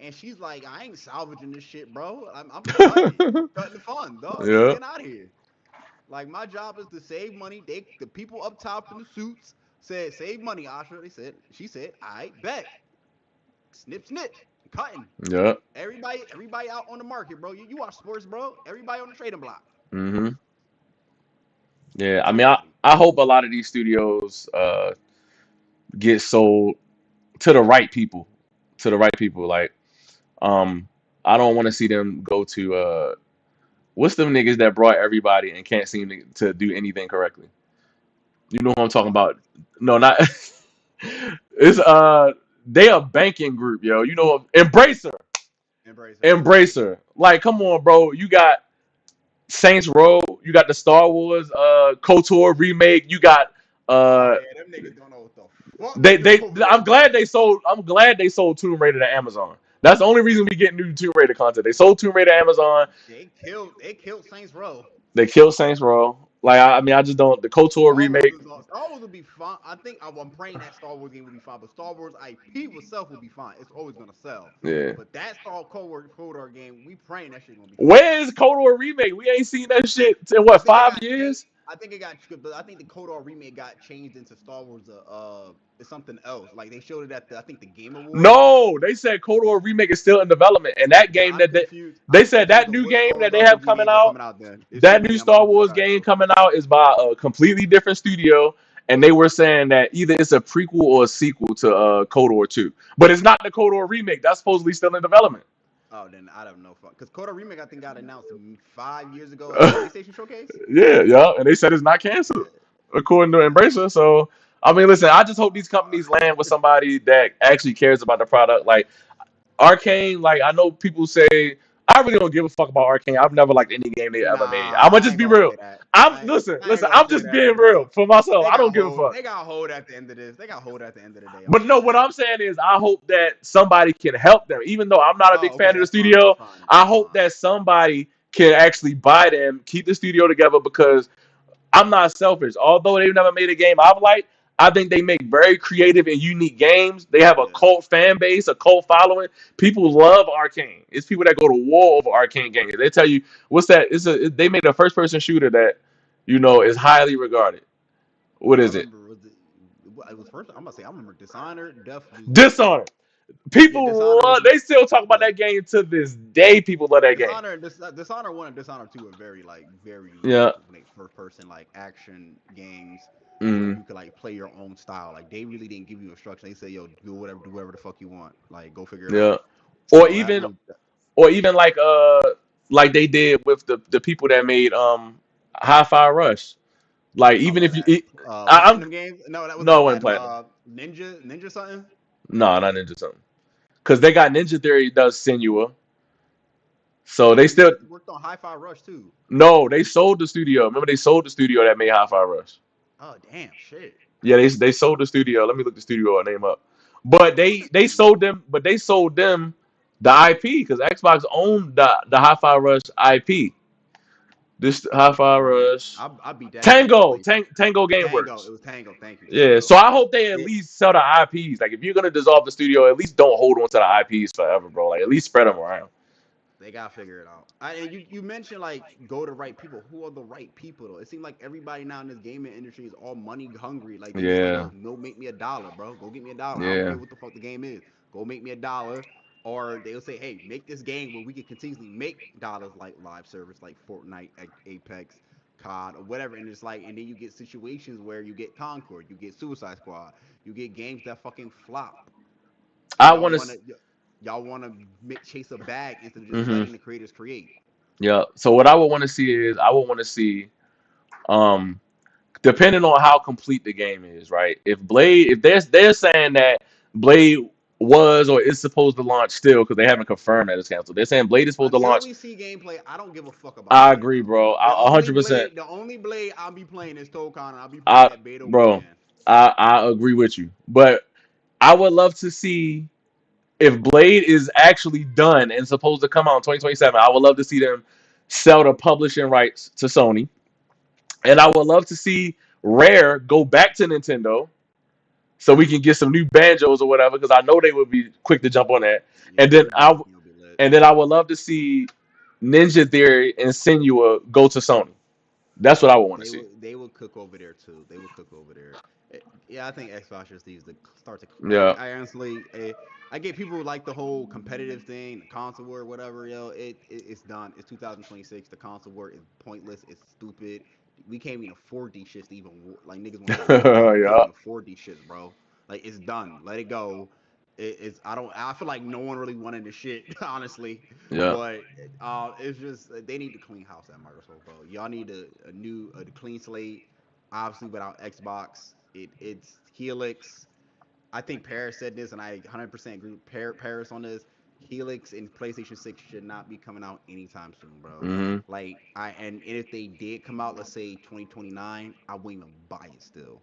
and she's like, I ain't salvaging this shit, bro. I'm cutting it. I'm cutting the fun, dog. I'm Yeah. getting out of here. Like my job is to save money. The people up top in the suits said save money, Asha. She said, I bet. Snip snip. Cutting. Yeah. Everybody out on the market, bro. You watch sports, bro. Everybody on the trading block. Hmm. Yeah. I mean, I, Everybody. I hope a lot of these studios get sold to the right people. To the right people. Like, um, I don't want to see them go to what's them niggas that brought everybody and can't seem to do anything correctly. You know who I'm talking about? No, not it's they a banking group, yo. Embracer. Embracer. Embracer. Like, come on, bro. You got Saints Row, you got the Star Wars KOTOR remake, you got uh Man, them niggas don't know what the fuck they they doing, bro. I'm glad they sold Tomb Raider to Amazon. That's the only reason we get new Tomb Raider content. They sold Tomb Raider to Amazon. They killed Saints Row. They killed Saints Row. Like I mean I just don't the KOTOR remake. Star Wars will be fine. I think I'm praying that Star Wars game will be fine, but Star Wars IP itself will be fine. It's always gonna sell. Yeah. But that Star Cold game, we praying that shit gonna be fine. Where is KOTOR remake? We ain't seen that shit in I what think it five got changed. years? I think it got, but I think the Kotor remake got changed into Star Wars. It's something else. Like they showed it at I think the Game Awards. No, they said KOTOR remake is still in development, and that Then game that they I'm they said confused that on new what game Star Wars that they have RPG coming games are out, coming out. Then it that should new be. I'm Star confused. Wars game coming out is by a completely different studio, and they were saying that either it's a prequel or a sequel to KOTOR 2, but it's not the KOTOR remake. That's supposedly still in development. Oh, then I don't know. Because Coda Remake, I think, got announced 5 years ago at the PlayStation Showcase. Yeah, yeah, and they said it's not canceled Yeah. according to Embracer. So I mean, listen, I just hope these companies land with somebody that actually cares about the product. Like Arcane, like I know people say I really don't give a fuck about Arcane. I've never liked any game they ever made. Nah, I'm gonna I just ain't be gonna real. say that. I'm listen, I ain't listen. gonna I'm say just that, being real bro. for myself. They I don't got give a hold. fuck. They got hold at the end of this. They got hold at the end of the day But off no, of what that. I'm saying is I hope that somebody can help them. Even though I'm not a big Oh, okay, fan of the that's fine. studio, That's fine. I That's hope fine. that somebody can actually buy them, keep the studio together because I'm not selfish. Although they've never made a game I've liked, I think they make very creative and unique games. They have a Yeah. cult fan base, a cult following. People love Arcane. It's people that go to war over Arcane games. They tell you what's that? They made a first person shooter that is highly regarded. What I is it? remember it was first. I'm gonna say I remember Dishonored, definitely. Dishonored. Yeah, People Dishonored love. was They still talk about yeah. that game to this day. People love that game. Dishonor 1 and Dishonor 2 are very Yeah. unique when they first person like action games where Mm, you could like play your own style. Like they really didn't give you instructions. They say, yo, do whatever the fuck you want. Like go figure it yeah. out. Or So that even one or even like they did with the people that made Hi-Fi Rush. Like oh even what if was you that? I'm Platinum games? No, that was no, that I wasn't that platinum. Ninja something? No, not Ninja something. Because they got Ninja Theory does Senua. So they Oh, still he worked on Hi-Fi Rush too. no, they sold the studio. Remember they sold the studio that made Hi-Fi Rush. Oh damn, shit. Yeah, they sold the studio. Let me look the studio name up. But they sold them, the IP because Xbox owned the Hi-Fi Rush IP. This Hi-Fi Rush I beat that game for Tango Tango. It Gameworks. was Tango. Thank you, Yeah, Tango. so I hope they at Yeah, least sell the IPs. Like if you're gonna dissolve the studio, at least don't hold on to the IPs forever, bro. Like at least spread them around. they gotta figure it out. And you mentioned like go to right people. Who are the right people though? It seems like everybody now in this gaming industry is all money hungry. Like they just like, Yeah, yo, no, make me $1, bro. Go get me $1. I don't yeah. care what the fuck the game is. Go make me $1. Or they'll say, hey, make this game where we can continuously make dollars like live service like Fortnite, Apex, COD, or whatever. And it's like, and then you get situations where you get Concord, you get Suicide Squad, you get games that fucking flop because I want to. y'all want to chase a bag instead of just Hmm. letting the creators create. Yeah. So what I would want to see is I would want to see um depending on how complete the game is, right? If they're saying that Blade was or is supposed to launch still because they haven't confirmed that it's canceled. They're saying Blade is supposed to Until launch. we see gameplay, I don't give a fuck about I Blade, agree, bro. bro. The only 100%. Blade, the only Blade I'll be playing is Tokon, and I'll be playing I that beta bro, weekend. I agree with you, but I would love to see if Blade is actually done and supposed to come out in 2027. I would love to see them sell the publishing rights to Sony, and I would love to see Rare go back to Nintendo so we can get some new banjos or whatever because I know they would be quick to jump on that. Yeah, And then Rare definitely will be lit. I would love to see Ninja Theory and Senua go to Sony. That's what I would want to see. They will cook over there too. They will cook over there. Yeah, I think Xbox just needs to start to. Yeah. I honestly, I get people who like the whole competitive thing, the console war, whatever. Yo, it's done. It's 2026. The console war is pointless. It's stupid. We can't even afford these shits to even like niggas want to play Warzone. We can't Yeah. even afford these shits, bro. Like it's done. Let it go. It's I don't. I feel like no one really wanted the shit, honestly. Yeah. But it's just they need to clean house at Microsoft, bro. Y'all need a clean slate. Obviously, without Xbox, it's Helix. I think Paris said this, and I 100% agree with Paris on this. Helix and PlayStation 6 should not be coming out anytime soon, bro. Hmm. Like and if they did come out, let's say 2029, I wouldn't even buy it still.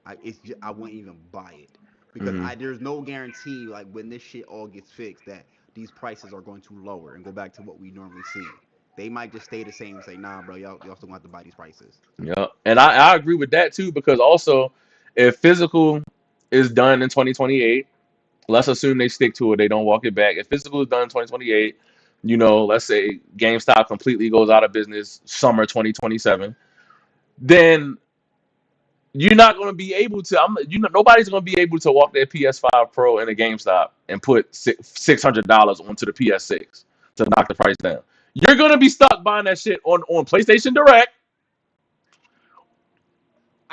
I wouldn't even buy it because Hmm. I there's no guarantee like when this shit all gets fixed that these prices are going to lower and go back to what we normally see. They might just stay the same and say, nah, bro, y'all still gonna have to buy these prices. Yeah. And I agree with that too because also if physical is done in 2028, let's assume they stick to it, they don't walk it back. If physical is done in 2028, let's say GameStop completely goes out of business summer 2027, then you're not going to be able to. Nobody's going to be able to walk their PS5 Pro in a GameStop and put $600 onto the PS6 to knock the price down. You're going to be stuck buying that shit on PlayStation Direct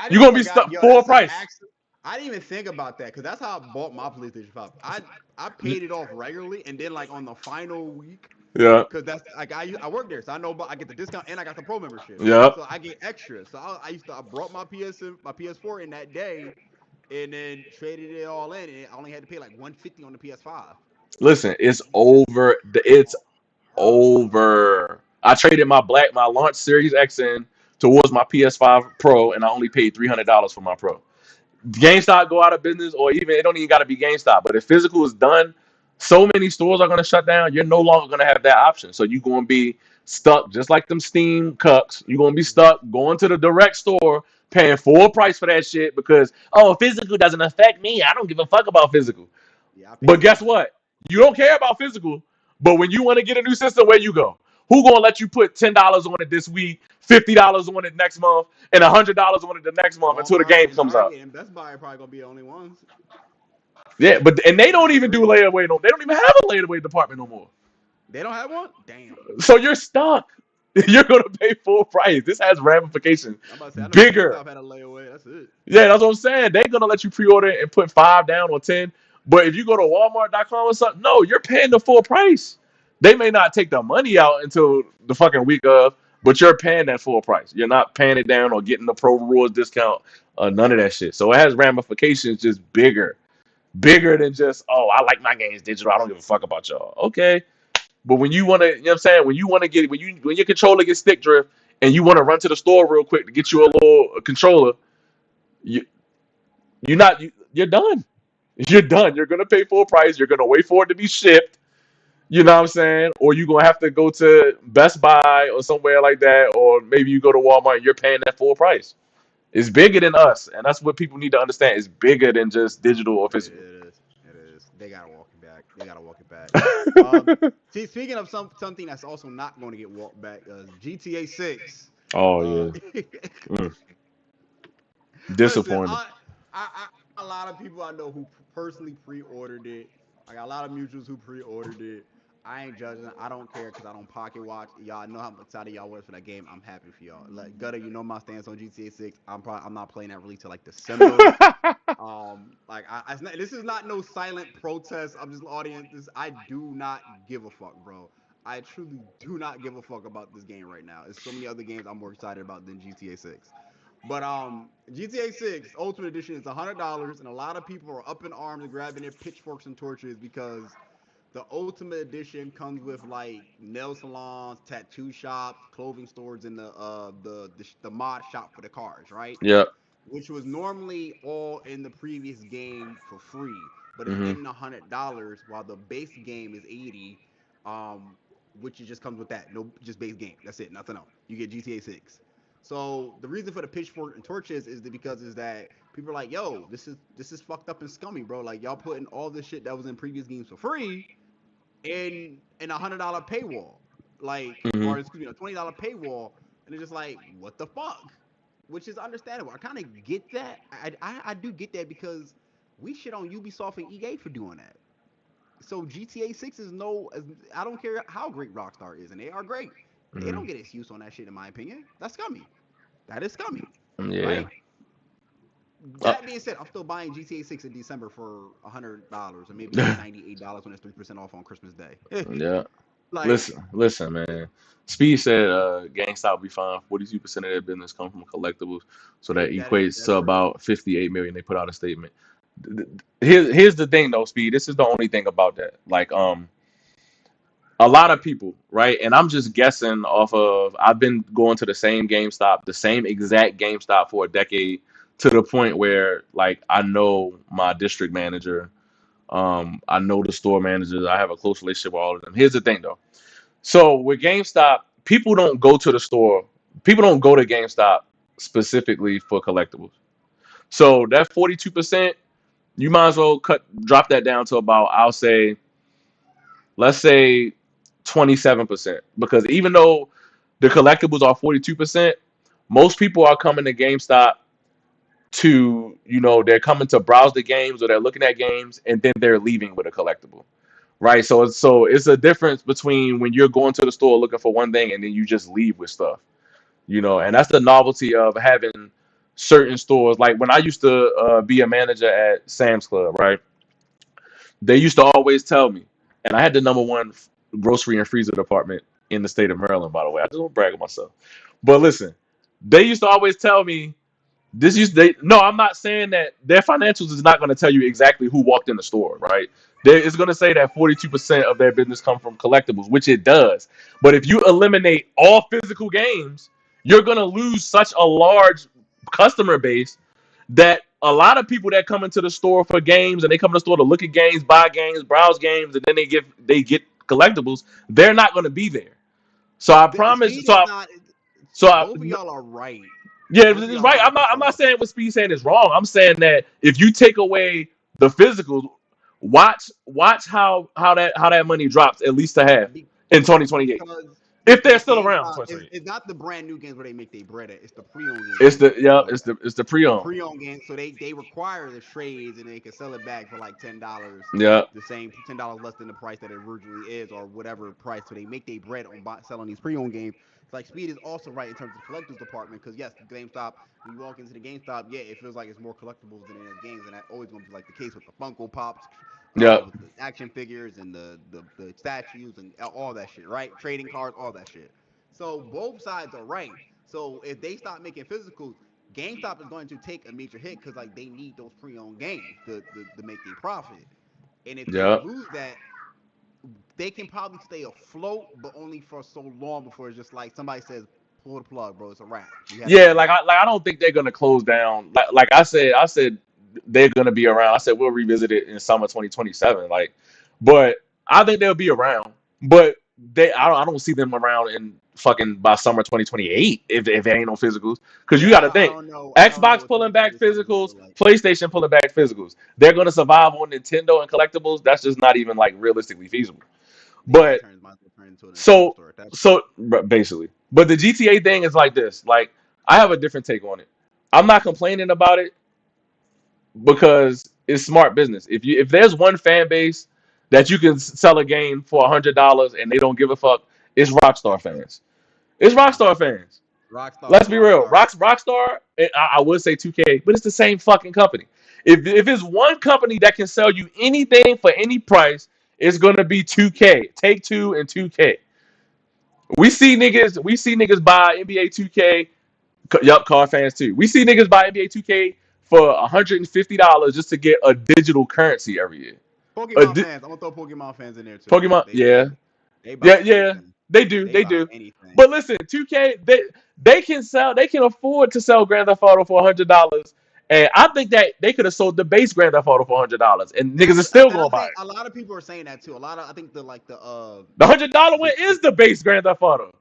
You're didn't gonna be forgot, stuck yo. full That's an price. accident. I didn't even think about that because that's how I bought my PlayStation 5. I paid it off regularly, and then like on the final week, Yeah, because that's like I work there, so I know, but I get the discount and I got the pro membership, yeah. so I get extra. So I brought my PS4 in that day, and then traded it all in, and I only had to pay like 150 on the PS5. Listen, it's And over. It's bro, over. I traded my launch Series X in towards my PS5 Pro, and I only paid $300 for my Pro. GameStop go out of business, or even it don't even got to be GameStop. But if physical is done, so many stores are going to shut down. You're no longer going to have that option. So you're going to be stuck, just like them Steam cucks. You're going to be mhm. stuck going to the direct store, paying full price for that shit because physical doesn't affect me. I don't give a fuck about physical. Yeah, I paid But full guess price. what? You don't care about physical. But when you want to get a new system, where you go? Who gonna let you put $10 on it this week, $50 on it next month, and $100 on it the next month until the Walmart game and comes out? Target and Best Buy are probably gonna be the only ones. Yeah, but and they don't For even do real. layaway no. They don't even have a layaway department no more. They don't have one. Damn. So you're stuck. You're gonna pay full price. This has ramifications I'm about to say I know bigger. GameStop had a layaway. That's it. Yeah, that's what I'm saying. They're gonna let you pre-order and put 5 down or 10. But if you go to Walmart.com or something, no, you're paying the full price. They may not take the money out until the fucking week of, but you're paying that full price. You're not paying it down or getting the Pro Rewards discount, none of that shit. So it has ramifications just bigger than just, I like my games digital. I don't give a fuck about y'all. Okay. But when you wanna, you know what I'm saying? When you wanna get when your controller gets stick drift and you wanna run to the store real quick to get you a little controller, you you're done. You're done. You're gonna pay full price. You're gonna wait for it to be shipped. You know what I'm saying? Or you're gonna have to go to Best Buy or somewhere like that, or maybe you go to Walmart and you're paying that full price. It's bigger than us, and that's what people need to understand. It's bigger than just digital or It physical. is. It is. They gotta walk it back. They gotta walk it back. Um, Oh see, speaking of something that's also not going to get walked back, GTA 6. Uh, yeah. Mm. listen, Disappointing. a lot of people I know who personally pre-ordered it. I got a lot of mutuals who pre-ordered it. I ain't judging. I don't care because I don't pocket watch. Y'all know how excited y'all was for that game. I'm happy for y'all. Like Gutter, you know my stance on GTA 6. I'm not playing that really till like December. Like this is not no silent protest. I'm just audience. I do not give a fuck, bro. I truly do not give a fuck about this game right now. There's so many other games I'm more excited about than GTA 6. But GTA 6 Ultimate Edition is $100, and a lot of people are up in arms and grabbing their pitchforks and torches because the Ultimate Edition comes with like nail salons, tattoo shops, clothing stores, and the mod shop for the cars, right? Yep. Which was normally all in the previous game for free, but it's Hmm. getting $100 while the base game is 80, um, which just comes with that. No, just base game. That's it. Nothing else. You get GTA 6. So the reason for the pitchfork and torches is that because is that people are like, yo, this is fucked up and scummy, bro. Like y'all putting all this shit that was in previous games for free in $100 paywall, like, Hmm. or excuse me, a $20 paywall, and it's just like, what the fuck? Which is understandable. I kind of get that. I do get that because we shit on Ubisoft and EA for doing that. So GTA 6 is no. I don't care how great Rockstar is, and they are great. They Hmm. don't get excuse on that shit, in my opinion. That's scummy. That is scummy, Yeah. right? Uh, That being said, I'm still buying GTA 6 in December for $100 or maybe $98 when it's 3% off on Christmas Day. yeah. Like, Listen, man. Speed said GameStop will be fine. 42% of their business come from collectibles, so that equates that's to true. about 58 million. They put out a statement. Here's the thing though, Speed. This is the only thing about that. Like a lot of people, right? And I'm just guessing off of I've been going to the same GameStop, the same exact GameStop for a decade, to the point where like I know my district manager, I know the store managers, I have a close relationship with all of them. Here's the thing though. So with GameStop, people don't go to the store. People don't go to GameStop specifically for collectibles. So that 42%, you might as well drop that down to about, I'll say, let's say 27%. Because even though the collectibles are 42%, most people are coming to GameStop to, they're coming to browse the games or they're looking at games and then they're leaving with a collectible. Right. So it's a difference between when you're going to the store looking for one thing and then you just leave with stuff. And that's the novelty of having certain stores. Like when I used to be a manager at Sam's Club, right? They used to always tell me, and I had the number one grocery and freezer department in the state of Maryland, by the way. I just don't brag on myself. But listen, they used to always tell me this used they no, I'm not saying that their financials is not going to tell you exactly who walked in the store, right? It's going to say that 42% of their business come from collectibles, which it does. But if you eliminate all physical games, you're going to lose such a large customer base that a lot of people that come into the store for games and they come to the store to look at games, buy games, browse games, and then they get collectibles, they're not going to be there. So I The promise. speed is not. So I, Both of y'all are right. yeah, Both of it's y'all right. saying this I'm not wrong. saying what Speed saying is wrong. I'm saying that if you take away the physical, watch how that money drops at least a half Be, in 2028 because if they're still around in GameStop is 2028. it's not the brand new games where they make their bread at. It's the pre-owned games where It's they make the their yeah, bread at. it's the The pre-owned. pre-owned games, so they require the trades and they can sell it back for like $10, Yeah, the same $10 less than the price that it originally is, or whatever price. So they make their bread on selling these pre-owned games. It's like Speed is also right in terms of the collectors department because yes, GameStop. When you walk into the GameStop, yeah, it feels like it's more collectibles than it is games, and that's always going to be like the case with the Funko Pops, yeah, with the action figures and the statues and all that shit, right? Trading cards, all that shit. So both sides are right. So if they stop making physicals, GameStop is going to take a major hit because like they need those pre-owned games to make their profit. And if they yeah. lose that, they can probably stay afloat, but only for so long before it's just like somebody says, pull the plug, bro. It's a wrap. We have to Yeah, move on. I don't think they're gonna close down. Like I said they're gonna be around. I said we'll revisit it in summer 2027. Like, but I think they'll be around. But I don't see them around in fucking by summer 2028 if it ain't no physicals. Because you Yeah, got to I think don't know. I don't know Xbox what pulling back 2027 is gonna physicals, look like. PlayStation pulling back physicals. They're gonna survive on Nintendo and collectibles. That's just not even like realistically feasible. Yeah, that But turns might as well turn into a Nintendo so store at that point. so basically, but the GTA thing is like this. Like I have a different take on it. I'm not complaining about it because it's smart business. If there's one fan base that you can sell a game for $100 and they don't give a fuck, it's Rockstar fans. It's Rockstar Rockstar, fans. Rockstar, Let's be real. Rockstar. Rockstar, I would say 2K, but it's the same fucking company. If it's one company that can sell you anything for any price, it's gonna be 2K. Take Two and 2K. We see niggas buy NBA 2K. Yup, car fans too. We see niggas buy NBA 2K for $150 just to get a digital currency every year. A Pokemon di- fans. I'm gonna throw Pokemon fans in there too. Pokemon, They yeah, they they yeah, buy yeah. anything. They do, They they buy do. anything. But listen, 2K, they can afford to sell Grand Theft Auto for $100, and I think that they could have sold the base Grand Theft Auto for $100, and niggas That's is still and I gonna buy think it. a lot of people are saying that too. A lot of I think The $100 one the is the base Grand Theft Auto.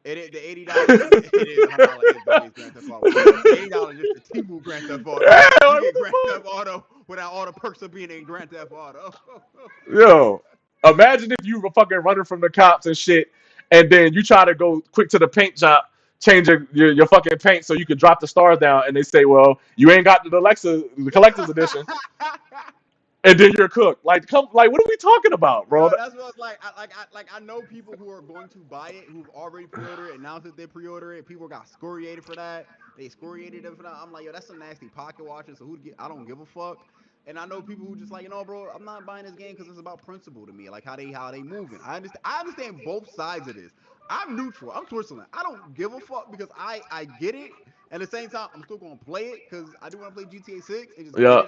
it is the $80 is it is $100 is the base Grand Theft Auto. The $80 is just the T-Move Grand Theft Auto. Yeah, You like, what get the Grand fuck? Theft Auto without all the perks of being in Grand Theft Auto. Yo, imagine if you were fucking running from the cops and shit, and then you try to go quick to the paint shop, change your fucking paint so you can drop the stars down, and they say, well, you ain't got the collector's edition, and then you're cooked. Like, come, like, what are we talking about, bro? Bro, that's what it's like. I know people who are going to buy it who've already pre-ordered it, announced that they pre-ordered it. People got scoriated for that. They scoriated them for that. I'm like, yo, that's some nasty pocket watching. So I don't give a fuck. And I know people who just like, bro, I'm not buying this game because it's about principle to me, like how they moving. I understand both sides of this. I'm neutral. I'm Switzerland. I don't give a fuck because I get it. At the same time, I'm still gonna play it because I do want to play GTA 6 and just Yeah,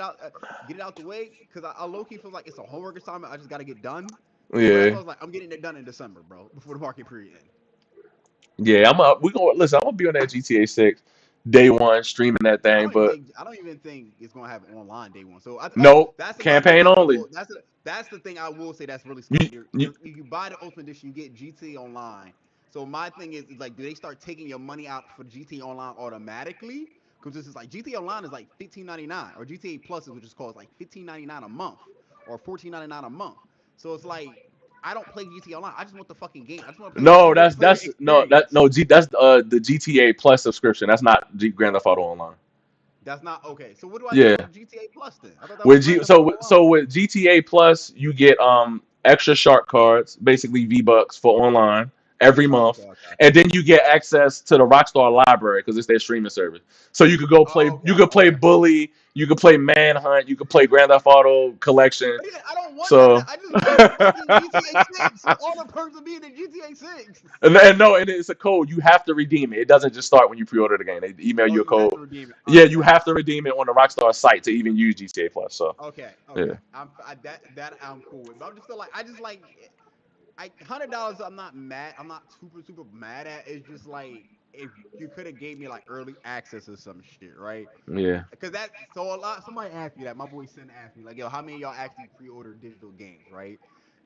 get it out the way. Because I low key feel like it's a homework assignment. I just got to get done. So that's why yeah, I was like, I'm getting it done in December, bro, before the market period ends. yeah. We gonna listen. I'm gonna be on that GTA 6 day one, streaming that thing. But I don't even think it's gonna have online day one. So no that's another campaign thing I only. will. That's the thing I will say that's really You, smart. you, You buy the Ultimate Edition, you get GTA Online. So my thing is like, do they start taking your money out for GTA Online automatically? Because this is like GTA Online is like 15.99, or GTA Plus, which is called like 15.99 a month, or 14.99 a month. So it's like I don't play GTA Online. I just want the fucking game. I just want to play the no, single that's player that's no that experience. no G that's the GTA Plus subscription. That's not Grand Theft Auto Online. That's not okay. So what do I get Yeah. with GTA Plus then? I thought that was With Grand G Theft Auto so Online. with GTA Plus you get extra shark cards, basically V Bucks for online. every month, Okay, okay. and then you get access to the Rockstar library because it's their streaming service. So you could go play. Oh, You okay, could play okay. Bully. You could play Manhunt. You could play Grand Theft Auto Collection. But yeah, I don't want none of that. So. I just want fucking GTA 6. All the perks of being in GTA 6. And no, and it's a code. You have to redeem it. It doesn't just start when you pre-order the game. They email Oh, you a you have code. to redeem it. Yeah, you Okay. have to redeem it on the Rockstar site to even use GTA Plus. So Okay. yeah, Okay. That I'm cool with. But I'm just feel like I just like $100. I'm not mad. I'm not super mad at. It's just like if you could have gave me like early access or some shit, right? yeah, Because that so a lot. Somebody asked me that. My boy Sin asked me like, "Yo, how many of y'all actually pre-order digital games, right?"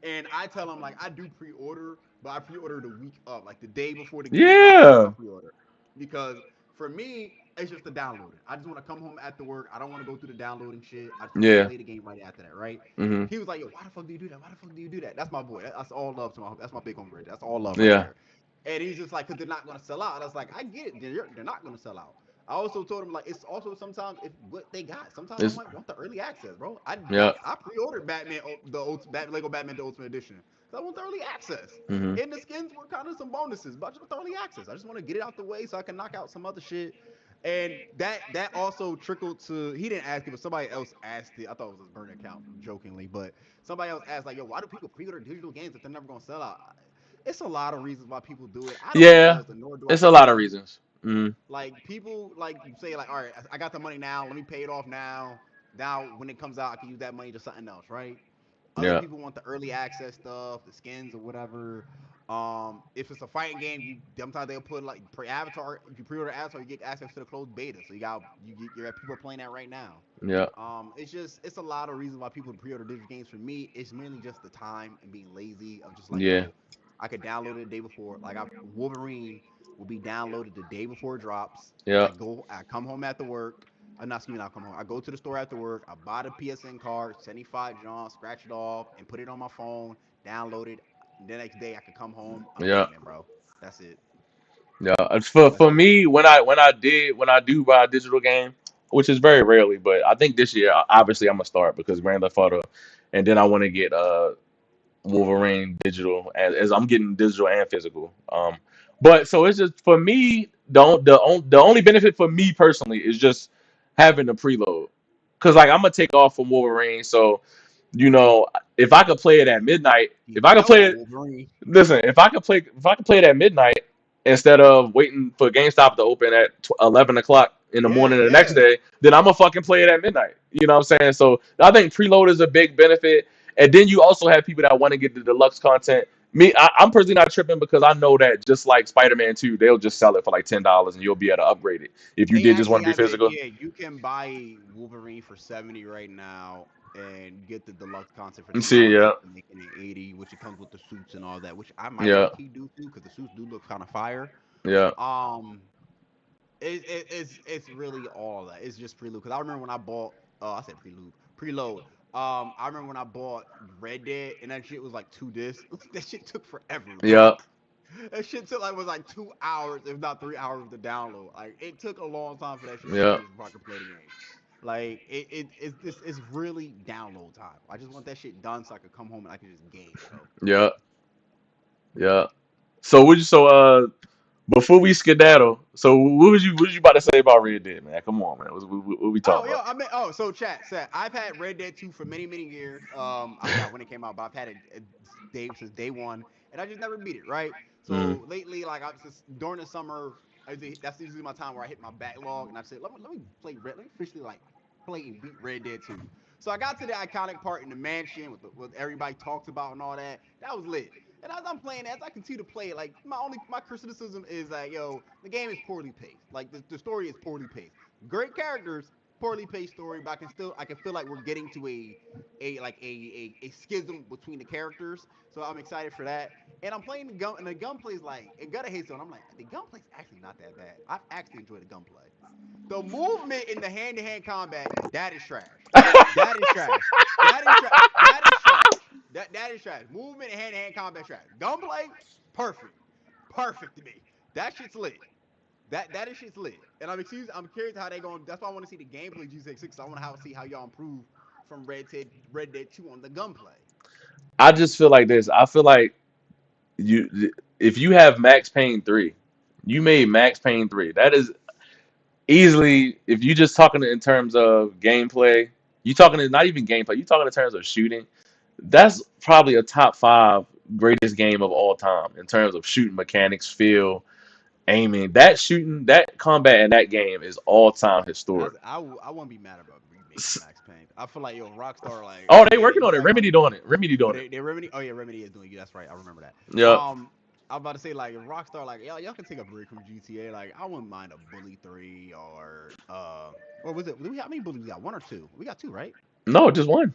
And I tell him like I do pre-order, but I pre-order the week of, like the day before the game drops. That's when I yeah, pre-order because for me it's just the downloading. I just want to come home after work. I don't want to go through the downloading shit. I just want to yeah. play the game right after that, right? Hmm. He was like, "Yo, why the fuck do you do that? Why the fuck do you do that?" That's my boy. That's all love to my. That's my big homie right there. That's all love right Yeah. there. And he's just like, "Cause they're not gonna sell out." And I was like, "I get it. They're not gonna sell out." I also told him like it's also sometimes if what they got. Sometimes I It's might want the early access, bro. yeah. I pre-ordered Batman Lego Batman the Ultimate Edition. So I want the early access. Hmm. And the skins were kind of some bonuses, but I just want the early access. I just want to get it out the way so I can knock out some other shit. And that also trickled to he didn't ask it, but somebody else asked it. I thought it was his burner account jokingly, but somebody else asked like, "Yo, why do people pre-order digital games if they're never gonna sell out?" It's a lot of reasons why people do it. I don't Yeah. because nor do I It's a lot of condone it. reasons. Hmm. Like people like say like, all right, I got the money now. Let me pay it off now. Now when it comes out, I can use that money to something else, right? Other Yeah. people want the early access stuff, the skins or whatever. If it's a fighting game, you sometimes they'll put like pre Avatar. If you pre-order Avatar, you get access to the closed beta. So you're people are playing that right now. Yeah. It's a lot of reasons why people pre-order digital games. For me, it's mainly just the time and being lazy of just like, Yeah. yo, I could download it the day before. Like I Wolverine will be downloaded the day before it drops. Yeah. I come home after work. Not excuse me, not come home. I go to the store after work. I buy the PSN card, 75 John, scratch it off, and put it on my phone. Download it. The next day I could come home. I'm Yeah. gaming, bro. That's it. Yeah. For That's it. me, when I do buy a digital game, which is very rarely, but I think this year obviously I'm gonna start because Grand Theft Auto, and then I want to get Wolverine digital as I'm getting digital and physical. But so it's just for me, the only benefit for me personally is just having the preload. Cause like I'm gonna take off from Wolverine, so you know if I could play it at midnight, if Keep I it could play going, it, Wolverine. listen, if I could play it at midnight instead of waiting for GameStop to open at 11 o'clock in the Yeah, morning the next yeah. day, then I'm gonna fucking play it at midnight. You know what I'm saying? So I think preload is a big benefit. And then you also have people that want to get the deluxe content. I'm personally not tripping because I know that just like Spider-Man 2, they'll just sell it for like $10 and you'll be able to upgrade it if you They did just actually want to be have it. physical. Yeah, you can buy Wolverine for 70 right now and get the deluxe content for You ten see, dollars. yeah, After making it 80, which it comes with the suits and all that, which I might yeah, low key do too because the suits do look kind of fire. yeah, Um, it's really all that. It's just prelude. Because I remember when I bought. Oh, I said prelude. Preload. I remember when I bought Red Dead and that shit was like 2 discs. That shit took forever, bro. yeah, That shit took like was like 2 hours, if not 3 hours, to download. Like it took a long time for that shit to yeah, finish before I could play the game. Like it's really download time. I just want that shit done so I could come home and I can just game, bro. yeah, yeah. So would you before we skedaddle, so what was you about to say about Red Dead, man? Come on, man. What we Oh, talking yo, about? I mean, oh, so chat. I've had Red Dead 2 for many years. I forgot when it came out, but I've had it since day one, and I just never beat it. Right. Mm, So lately, like I was just during the summer, that's usually my time where I hit my backlog, and I said, let me play Red. Let me officially like play and beat Red Dead 2. So I got to the iconic part in the mansion with what everybody talks about and all that. That was lit. And as I'm playing, as I continue to play it, like my criticism is that yo, the game is poorly paced. Like the story is poorly paced. Great characters, poorly paced story, but I can feel like we're getting to a schism between the characters. So I'm excited for that. And I'm playing the gun, and the gunplay is like it got a hate zone. I'm like the gunplay's actually not that bad. I've actually enjoyed the gunplay. The movement in the hand-to-hand combat that is trash. That is trash. That is trash. That is trash. That is trash. Movement and hand-to-hand combat trash. Gunplay, perfect, perfect to me. That shit's lit. That is shit's lit. And I'm curious how they going. That's why I want to see the gameplay GTA 6. I want to see how y'all improve from Red Dead 2 on the gunplay. I just feel like this. I feel like you. if you have Max Payne 3, you made Max Payne 3. That is easily, if you just talking in terms of gameplay, you talking in not even gameplay, you talking in terms of shooting. That's probably a top five greatest game of all time in terms of shooting mechanics, feel, aiming. That shooting, that combat in that game is all time historic. I wouldn't be mad about remaking Max Payne. I feel like yo Rockstar like Oh, they yeah working you on it. probably Remedy doing it. Remedy oh doing it. they Remedy oh yeah Remedy is doing you that's right I remember that. Yep. I was about to say like if Rockstar like y'all can take a break from GTA like I wouldn't mind a Bully 3 or was it how many bullies we got one or two we got two right No, just one.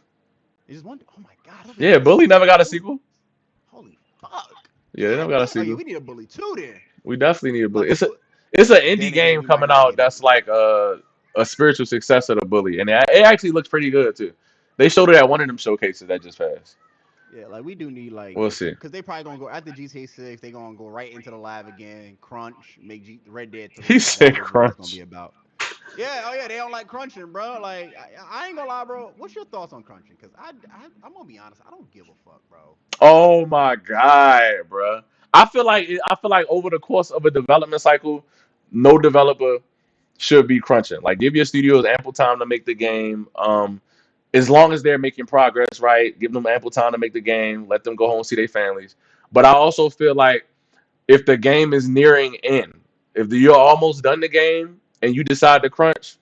it's just one oh my god I thought they Yeah, dropped a Bully sequel never got a bro sequel. holy fuck Yeah, they never god got a damn oh yeah sequel. we need a Bully 2 then We definitely need a like Bully. what's the It's an then indie again game we might coming not out get it that's like a spiritual successor to Bully, and it actually looks pretty good too. They showed it at one of them showcases that just passed. yeah, like we do need like, We'll see. cause they probably gonna go after GTA 6. They gonna go right into the live again, crunch, make Red Dead He 3. said That's what it's gonna be crunch. about. Yeah, oh yeah, they don't like crunching, bro. Like I ain't gonna lie, bro. What's your thoughts on crunching? Cause I'm gonna be honest, I don't give a fuck, bro. Oh my god, bro. I feel like over the course of a development cycle, no developer should be crunching. Like give your studios ample time to make the game. As long as they're making progress, right? Give them ample time to make the game. Let them go home and see their families. But I also feel like if the game is nearing end, if you're almost done the game and you decide to crunch,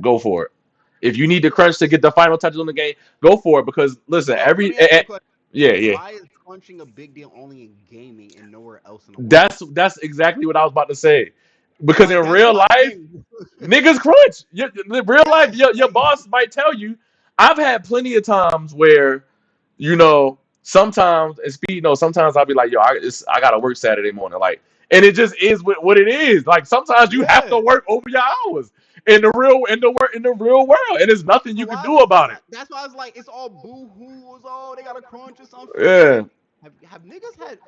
go for it. If you need to So crunch to get the final touches on the game, go for it. Because listen, so let me ask you a question. yeah, yeah, Why is crunching a big deal only in gaming and nowhere else in the world? that's exactly what I was about to say. Because Like in that's real my life, thing. niggas crunch. In real life, Yes, your like boss might tell you. I've had plenty of times where, sometimes and speed. No, sometimes I'll be like, yo, I gotta work Saturday morning, like, and it just is what it is. Like sometimes you have to yeah. work over your hours in the real world, and there's nothing So you can why? do about it. That's why I was like, it's all boo hoo. It's all they got a crunch. It's unfair. Yeah. Like, have niggas had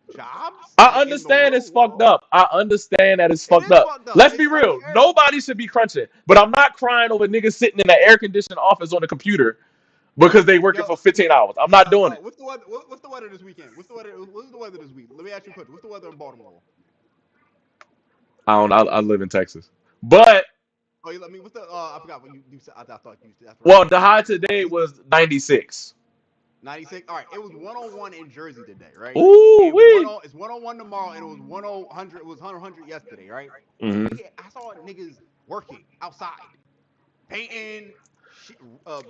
jobs I like in the understand it's real fucked world? up. I understand that it's It fucked is up. fucked up. Let's be It's real. unfair. Nobody should be crunching. But I'm not crying over niggas sitting in an air conditioned office on the computer because they working Yo, for 15 hours. I'm not doing it. what's the weather? What's the weather this weekend? What's the weather? What's the weather this week? Let me ask you a question. What's the weather in Baltimore? I don't. I live in Texas, but Oh, you let me. What's the? I forgot what you said. I thought you. That's right. well, the high today You was 96. 96. All right, it was 101 in Jersey today, right? Ooh And wee. it's 101 tomorrow, and it was 100. It was 100 yesterday, right? Hmm. Nigga, I saw niggas working outside, painting,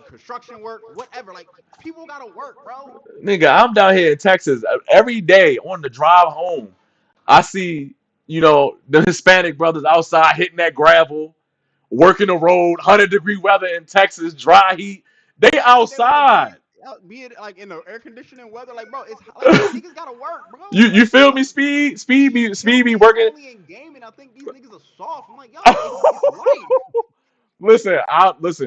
construction work, whatever. Like people gotta work, bro. Nigga, I'm down here in Texas every day on the drive home. I see, the Hispanic brothers outside hitting that gravel, working the road, 100-degree weather in Texas, dry heat. They And then like outside. be it like in the air conditioning weather, like bro, it's like niggas gotta work, bro. You Like feel yo, me? Speed yo, be it's working. only in gaming. I think these niggas are soft. I'm like, yo, it's life. Listen.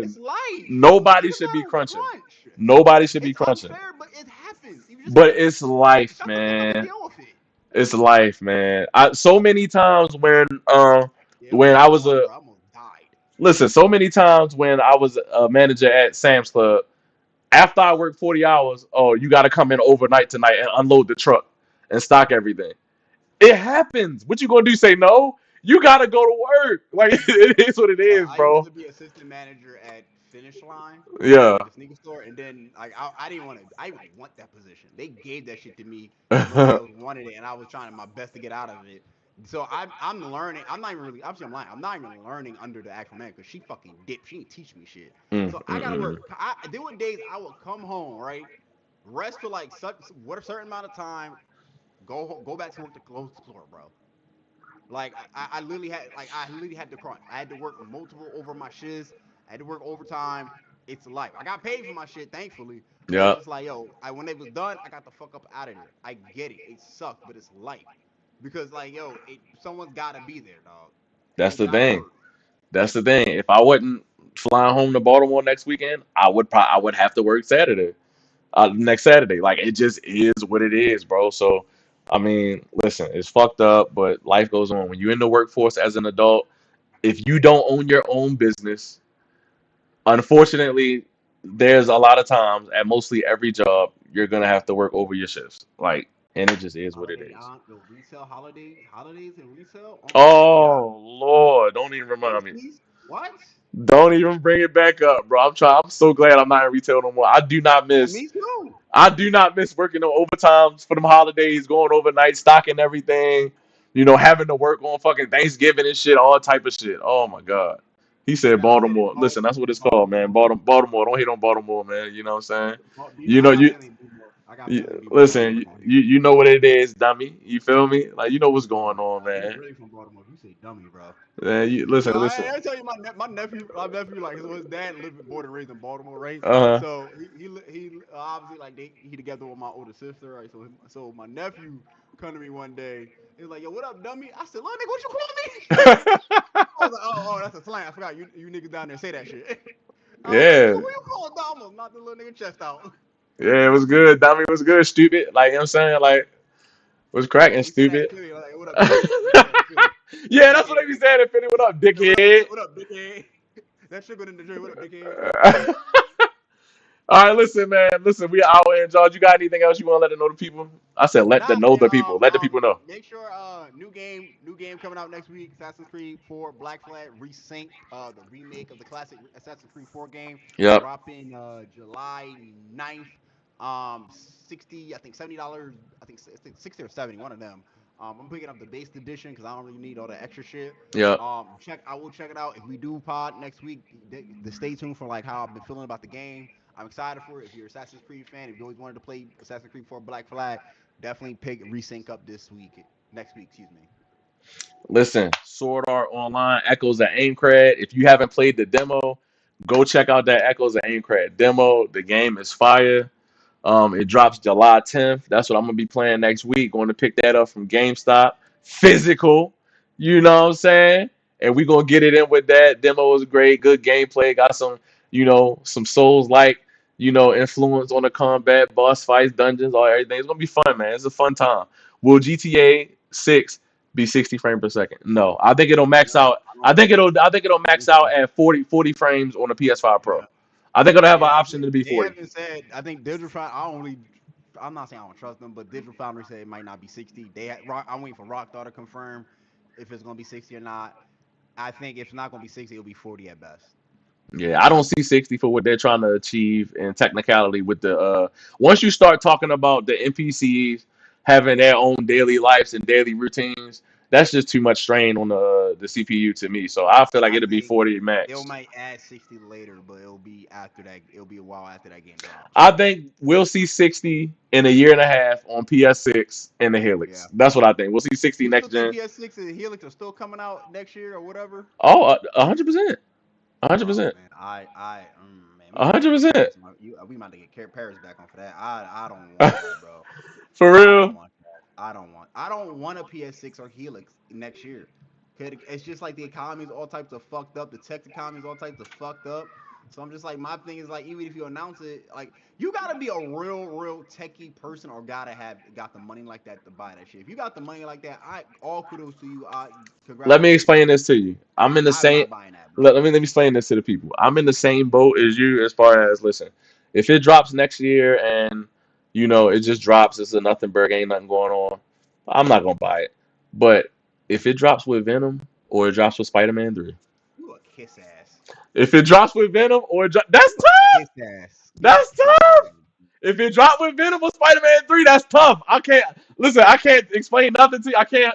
It's life. Nobody Niggas should be gotta crunching. crunch. Nobody should be It's crunching. unfair, but it happens. You just But gotta it's life, shut the fuck up and man. deal with it. It's life, man. So many times Yeah, it was when I was 101, a bro. I almost died. listen, so many times when I was a manager at Sam's Club, after I worked 40 hours, oh, you got to come in overnight tonight and unload the truck and stock everything. It happens. What you gonna do? Say no? You gotta go to work. Like it is what it Bro, is, I used bro. to be assistant manager at Finish Line, Yeah. the sneaker store, and then like I didn't want to. I didn't want that position. They gave that shit to me because nobody else wanted it, and I was trying my best to get out of it. So I'm learning. I'm not even really. Obviously, I'm lying. I'm not even learning under the actual man because she fucking dipped. She didn't teach me shit. Mm, So I mm, gotta mm. work. There were days I would come home, right, rest for like such what a certain amount of time, go back to work to close the store, bro. Like I literally had to crunch. I had to work multiple over my shifts. I had to work overtime. It's life. I got paid for my shit, thankfully. But it's Yeah. just like, yo, when it was done, I got the fuck up out of there. I get it. It sucked, but it's life. Because like, yo, someone's gotta be there, dog. That's They the gotta thing. work. That's the thing. If I wasn't flying home to Baltimore next weekend, I would have to work Saturday. Next Saturday. Like it just is what it is, bro. So I mean, listen, it's fucked up, but life goes on. When you're in the workforce as an adult, if you don't own your own business, unfortunately, there's a lot of times at mostly every job you're gonna have to work over your shifts. Like and it just is what it Holiday is. on yo retail holidays and retail. Oh my god. Oh Lord, don't even remind me. Macy's? What? Don't even bring it back up, bro. I'm trying. I'm so glad I'm not in retail no more. I do not Yeah, miss. me too. I do not miss working on overtimes for them holidays, going overnight, stocking everything. Having to work on fucking Thanksgiving and shit, all type of shit. Oh my god. He said Can I say Baltimore. Listen, that's what it's called, man. Baltimore? Baltimore. Don't hate on Baltimore, man. You know what I'm saying? You I know got you. family in Baltimore. I got you family in Baltimore. I used to listen, work on here. you know what it is, dummy. You feel me? Like you know what's Oh going my on, god, you man. really from Baltimore? You say dummy, bro. Man, you Yo, listen, listen. I tell you, my nephew, like his dad lived born and raised in Baltimore, right? Uh huh. So he obviously like he together with my older sister, right? So my nephew come to me one day. He was like, "Yo, what up, dummy?" I said, "Little nigga, what you call me?" I was like, "Oh, that's a slang. I forgot you niggas down there say that shit." I was like, "Nigga, Yeah. who you call dumb? Almost knocked the little nigga chest out." Yeah, it was good. Dummy was good, stupid. Like, you know what I'm saying? Like, was cracking, He said that in stupid. Philly. Like, what up, dickhead? He said that in Philly. Yeah, that's what Dickhead. they be saying in Philly. What up, He said, "What up? dickhead? What up, dickhead?" That shit going in the joint. What up, dickhead? All right, listen, man. Listen, we out here, George. You got anything else you want to let them know the people? I said, let the Nah, know man. the people. Let the people know. Make sure new game coming out next week. Assassin's Creed 4 Black Flag Resync. The remake of the classic Assassin's Creed 4 game Yep. dropping July 9th. 60, I think $70. I think 60 or 70, one of them. I'm picking up the base edition because I don't really need all the extra shit. Yep. I will check it out if we do pod next week. Stay tuned for like how I've been feeling about the game. I'm excited for it. If you're an Assassin's Creed fan, if you always wanted to play Assassin's Creed 4 Black Flag, definitely pick resync up this week, next week, excuse me. Listen, Sword Art Online Echoes of Aincrad. If you haven't played the demo, go check out that Echoes of Aincrad demo. The game is fire. It drops July 10th. That's what I'm gonna be playing next week. Going to pick that up from GameStop. Physical. You know what I'm saying? And we gonna get it in with that. Demo was great. Good gameplay. Got some Souls like, influence on the combat, boss fights, dungeons, all everything. It's gonna be fun, man. It's a fun time. Will GTA 6 be 60 frames per second? No. I think it'll max No, out. I I don't. think it'll I don't max think out so. at 40 frames on the PS5 Pro. Yeah, I think it'll have an yeah. option to be They 40. haven't said. I think Digital Foundry. I don't really. I'm not saying I don't trust them, but Digital Foundry said it might not be 60. I'm waiting for Rockstar to confirm if it's gonna be 60 or not. I think if it's not gonna be 60, it'll be 40 at best. Yeah, I don't see 60 for what they're trying to achieve in technicality with the once you start talking about the NPCs having their own daily lives and daily routines, that's just too much strain on the CPU to me. So I feel like I it'll be think 40 they max. might add 60 later, but it'll be after that. It'll be a while after that game drops. I think we'll see 60 in a year and a half on PS6 and the Yeah. Helix. That's what I think. We'll see 60 You still next think gen. PS6 and Helix are still coming out next year or whatever? Oh, 100%. Oh 100%. man, man, we might have to get 100%. Paris. We might have to get Paris back on for that. I don't want that, bro. For I don't real. want that. I don't want a PS6 or Helix next year. 'Cause it's just like the economy is all types of fucked up. The tech economy is all types of fucked up. So I'm just like, my thing is like, even if you announce it, like you gotta be a real techie person or gotta have got the money like that to buy that shit. If you got the money like that, I all kudos to you. Let me Congratulations. explain this to you. I'm in the I'm same. not buying that, bro. Let me explain this to the people. I'm in the same boat as you as far as listen. If it drops next year and it just drops, it's a nothing burger, ain't nothing going on. I'm not gonna buy it. But if it drops with Venom or it drops with Spider-Man 3, You a kiss ass. if it drops with Venom or that's You a tough. kiss ass. You a That's kiss tough. ass. If it dropped with Venom or Spider-Man 3, that's tough. I can't listen. I can't explain nothing to you. I can't.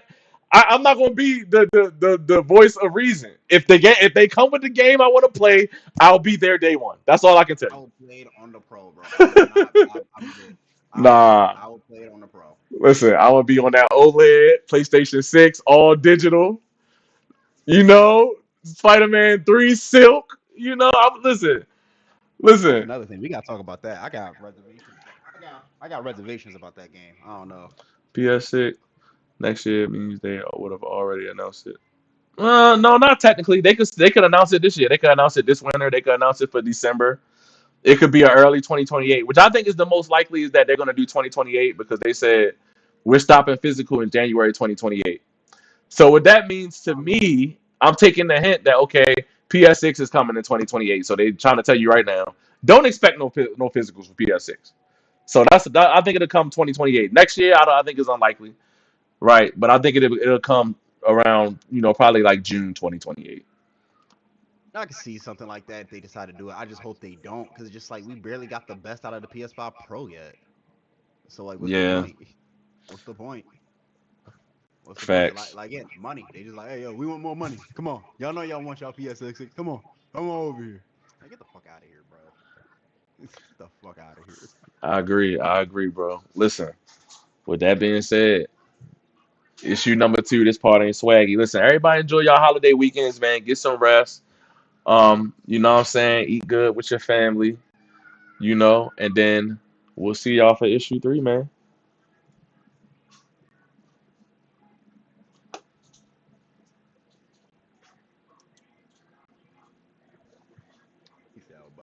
I'm not gonna be the voice of reason. If they come with the game I want to play, I'll be there day one. That's all I can tell I you. will play it on the pro, bro. I will not. I'm good. Nah, I will play it on the pro. listen. I'm gonna be on that OLED PlayStation 6, all digital. You know, Spider-Man 3 Silk. I'm That's listen. another thing. We gotta talk about that. I got reservations. I got reservations about that game. I don't know. PS6 next year means they would have already announced it. No, not technically. They could announce it this year. They could announce it this winter. They could announce it for December. It could be an early 2028, which I think is the most likely is that they're going to do 2028 because they said we're stopping physical in January 2028. So what that means to Um, me, I'm taking the hint that okay, PS6 is coming in 2028. So they're trying to tell you right now, don't expect no physicals for PS6. So I think it'll come 2028. Next year, I think it's unlikely, right? But I think it'll come around, probably like June 2028. I can see something like that if they decide to do it. I just hope they don't, because it's just like we barely got the best out of the PS5 Pro yet. So like, what's the Yeah, point? What's the point? What's the point? facts. Like again, money. They just like, hey yo, we want more money. Come on, y'all know y'all want y'all PS6. Come on over here. Like, get the fuck out of here, bro. Get the fuck out of here. I agree. I agree, bro. Listen, with that being said, issue number two. This part ain't swaggy. Listen, everybody enjoy y'all holiday weekends, man. Get some rest. You know what I'm saying? Eat good with your family. And then we'll see y'all for issue three, man.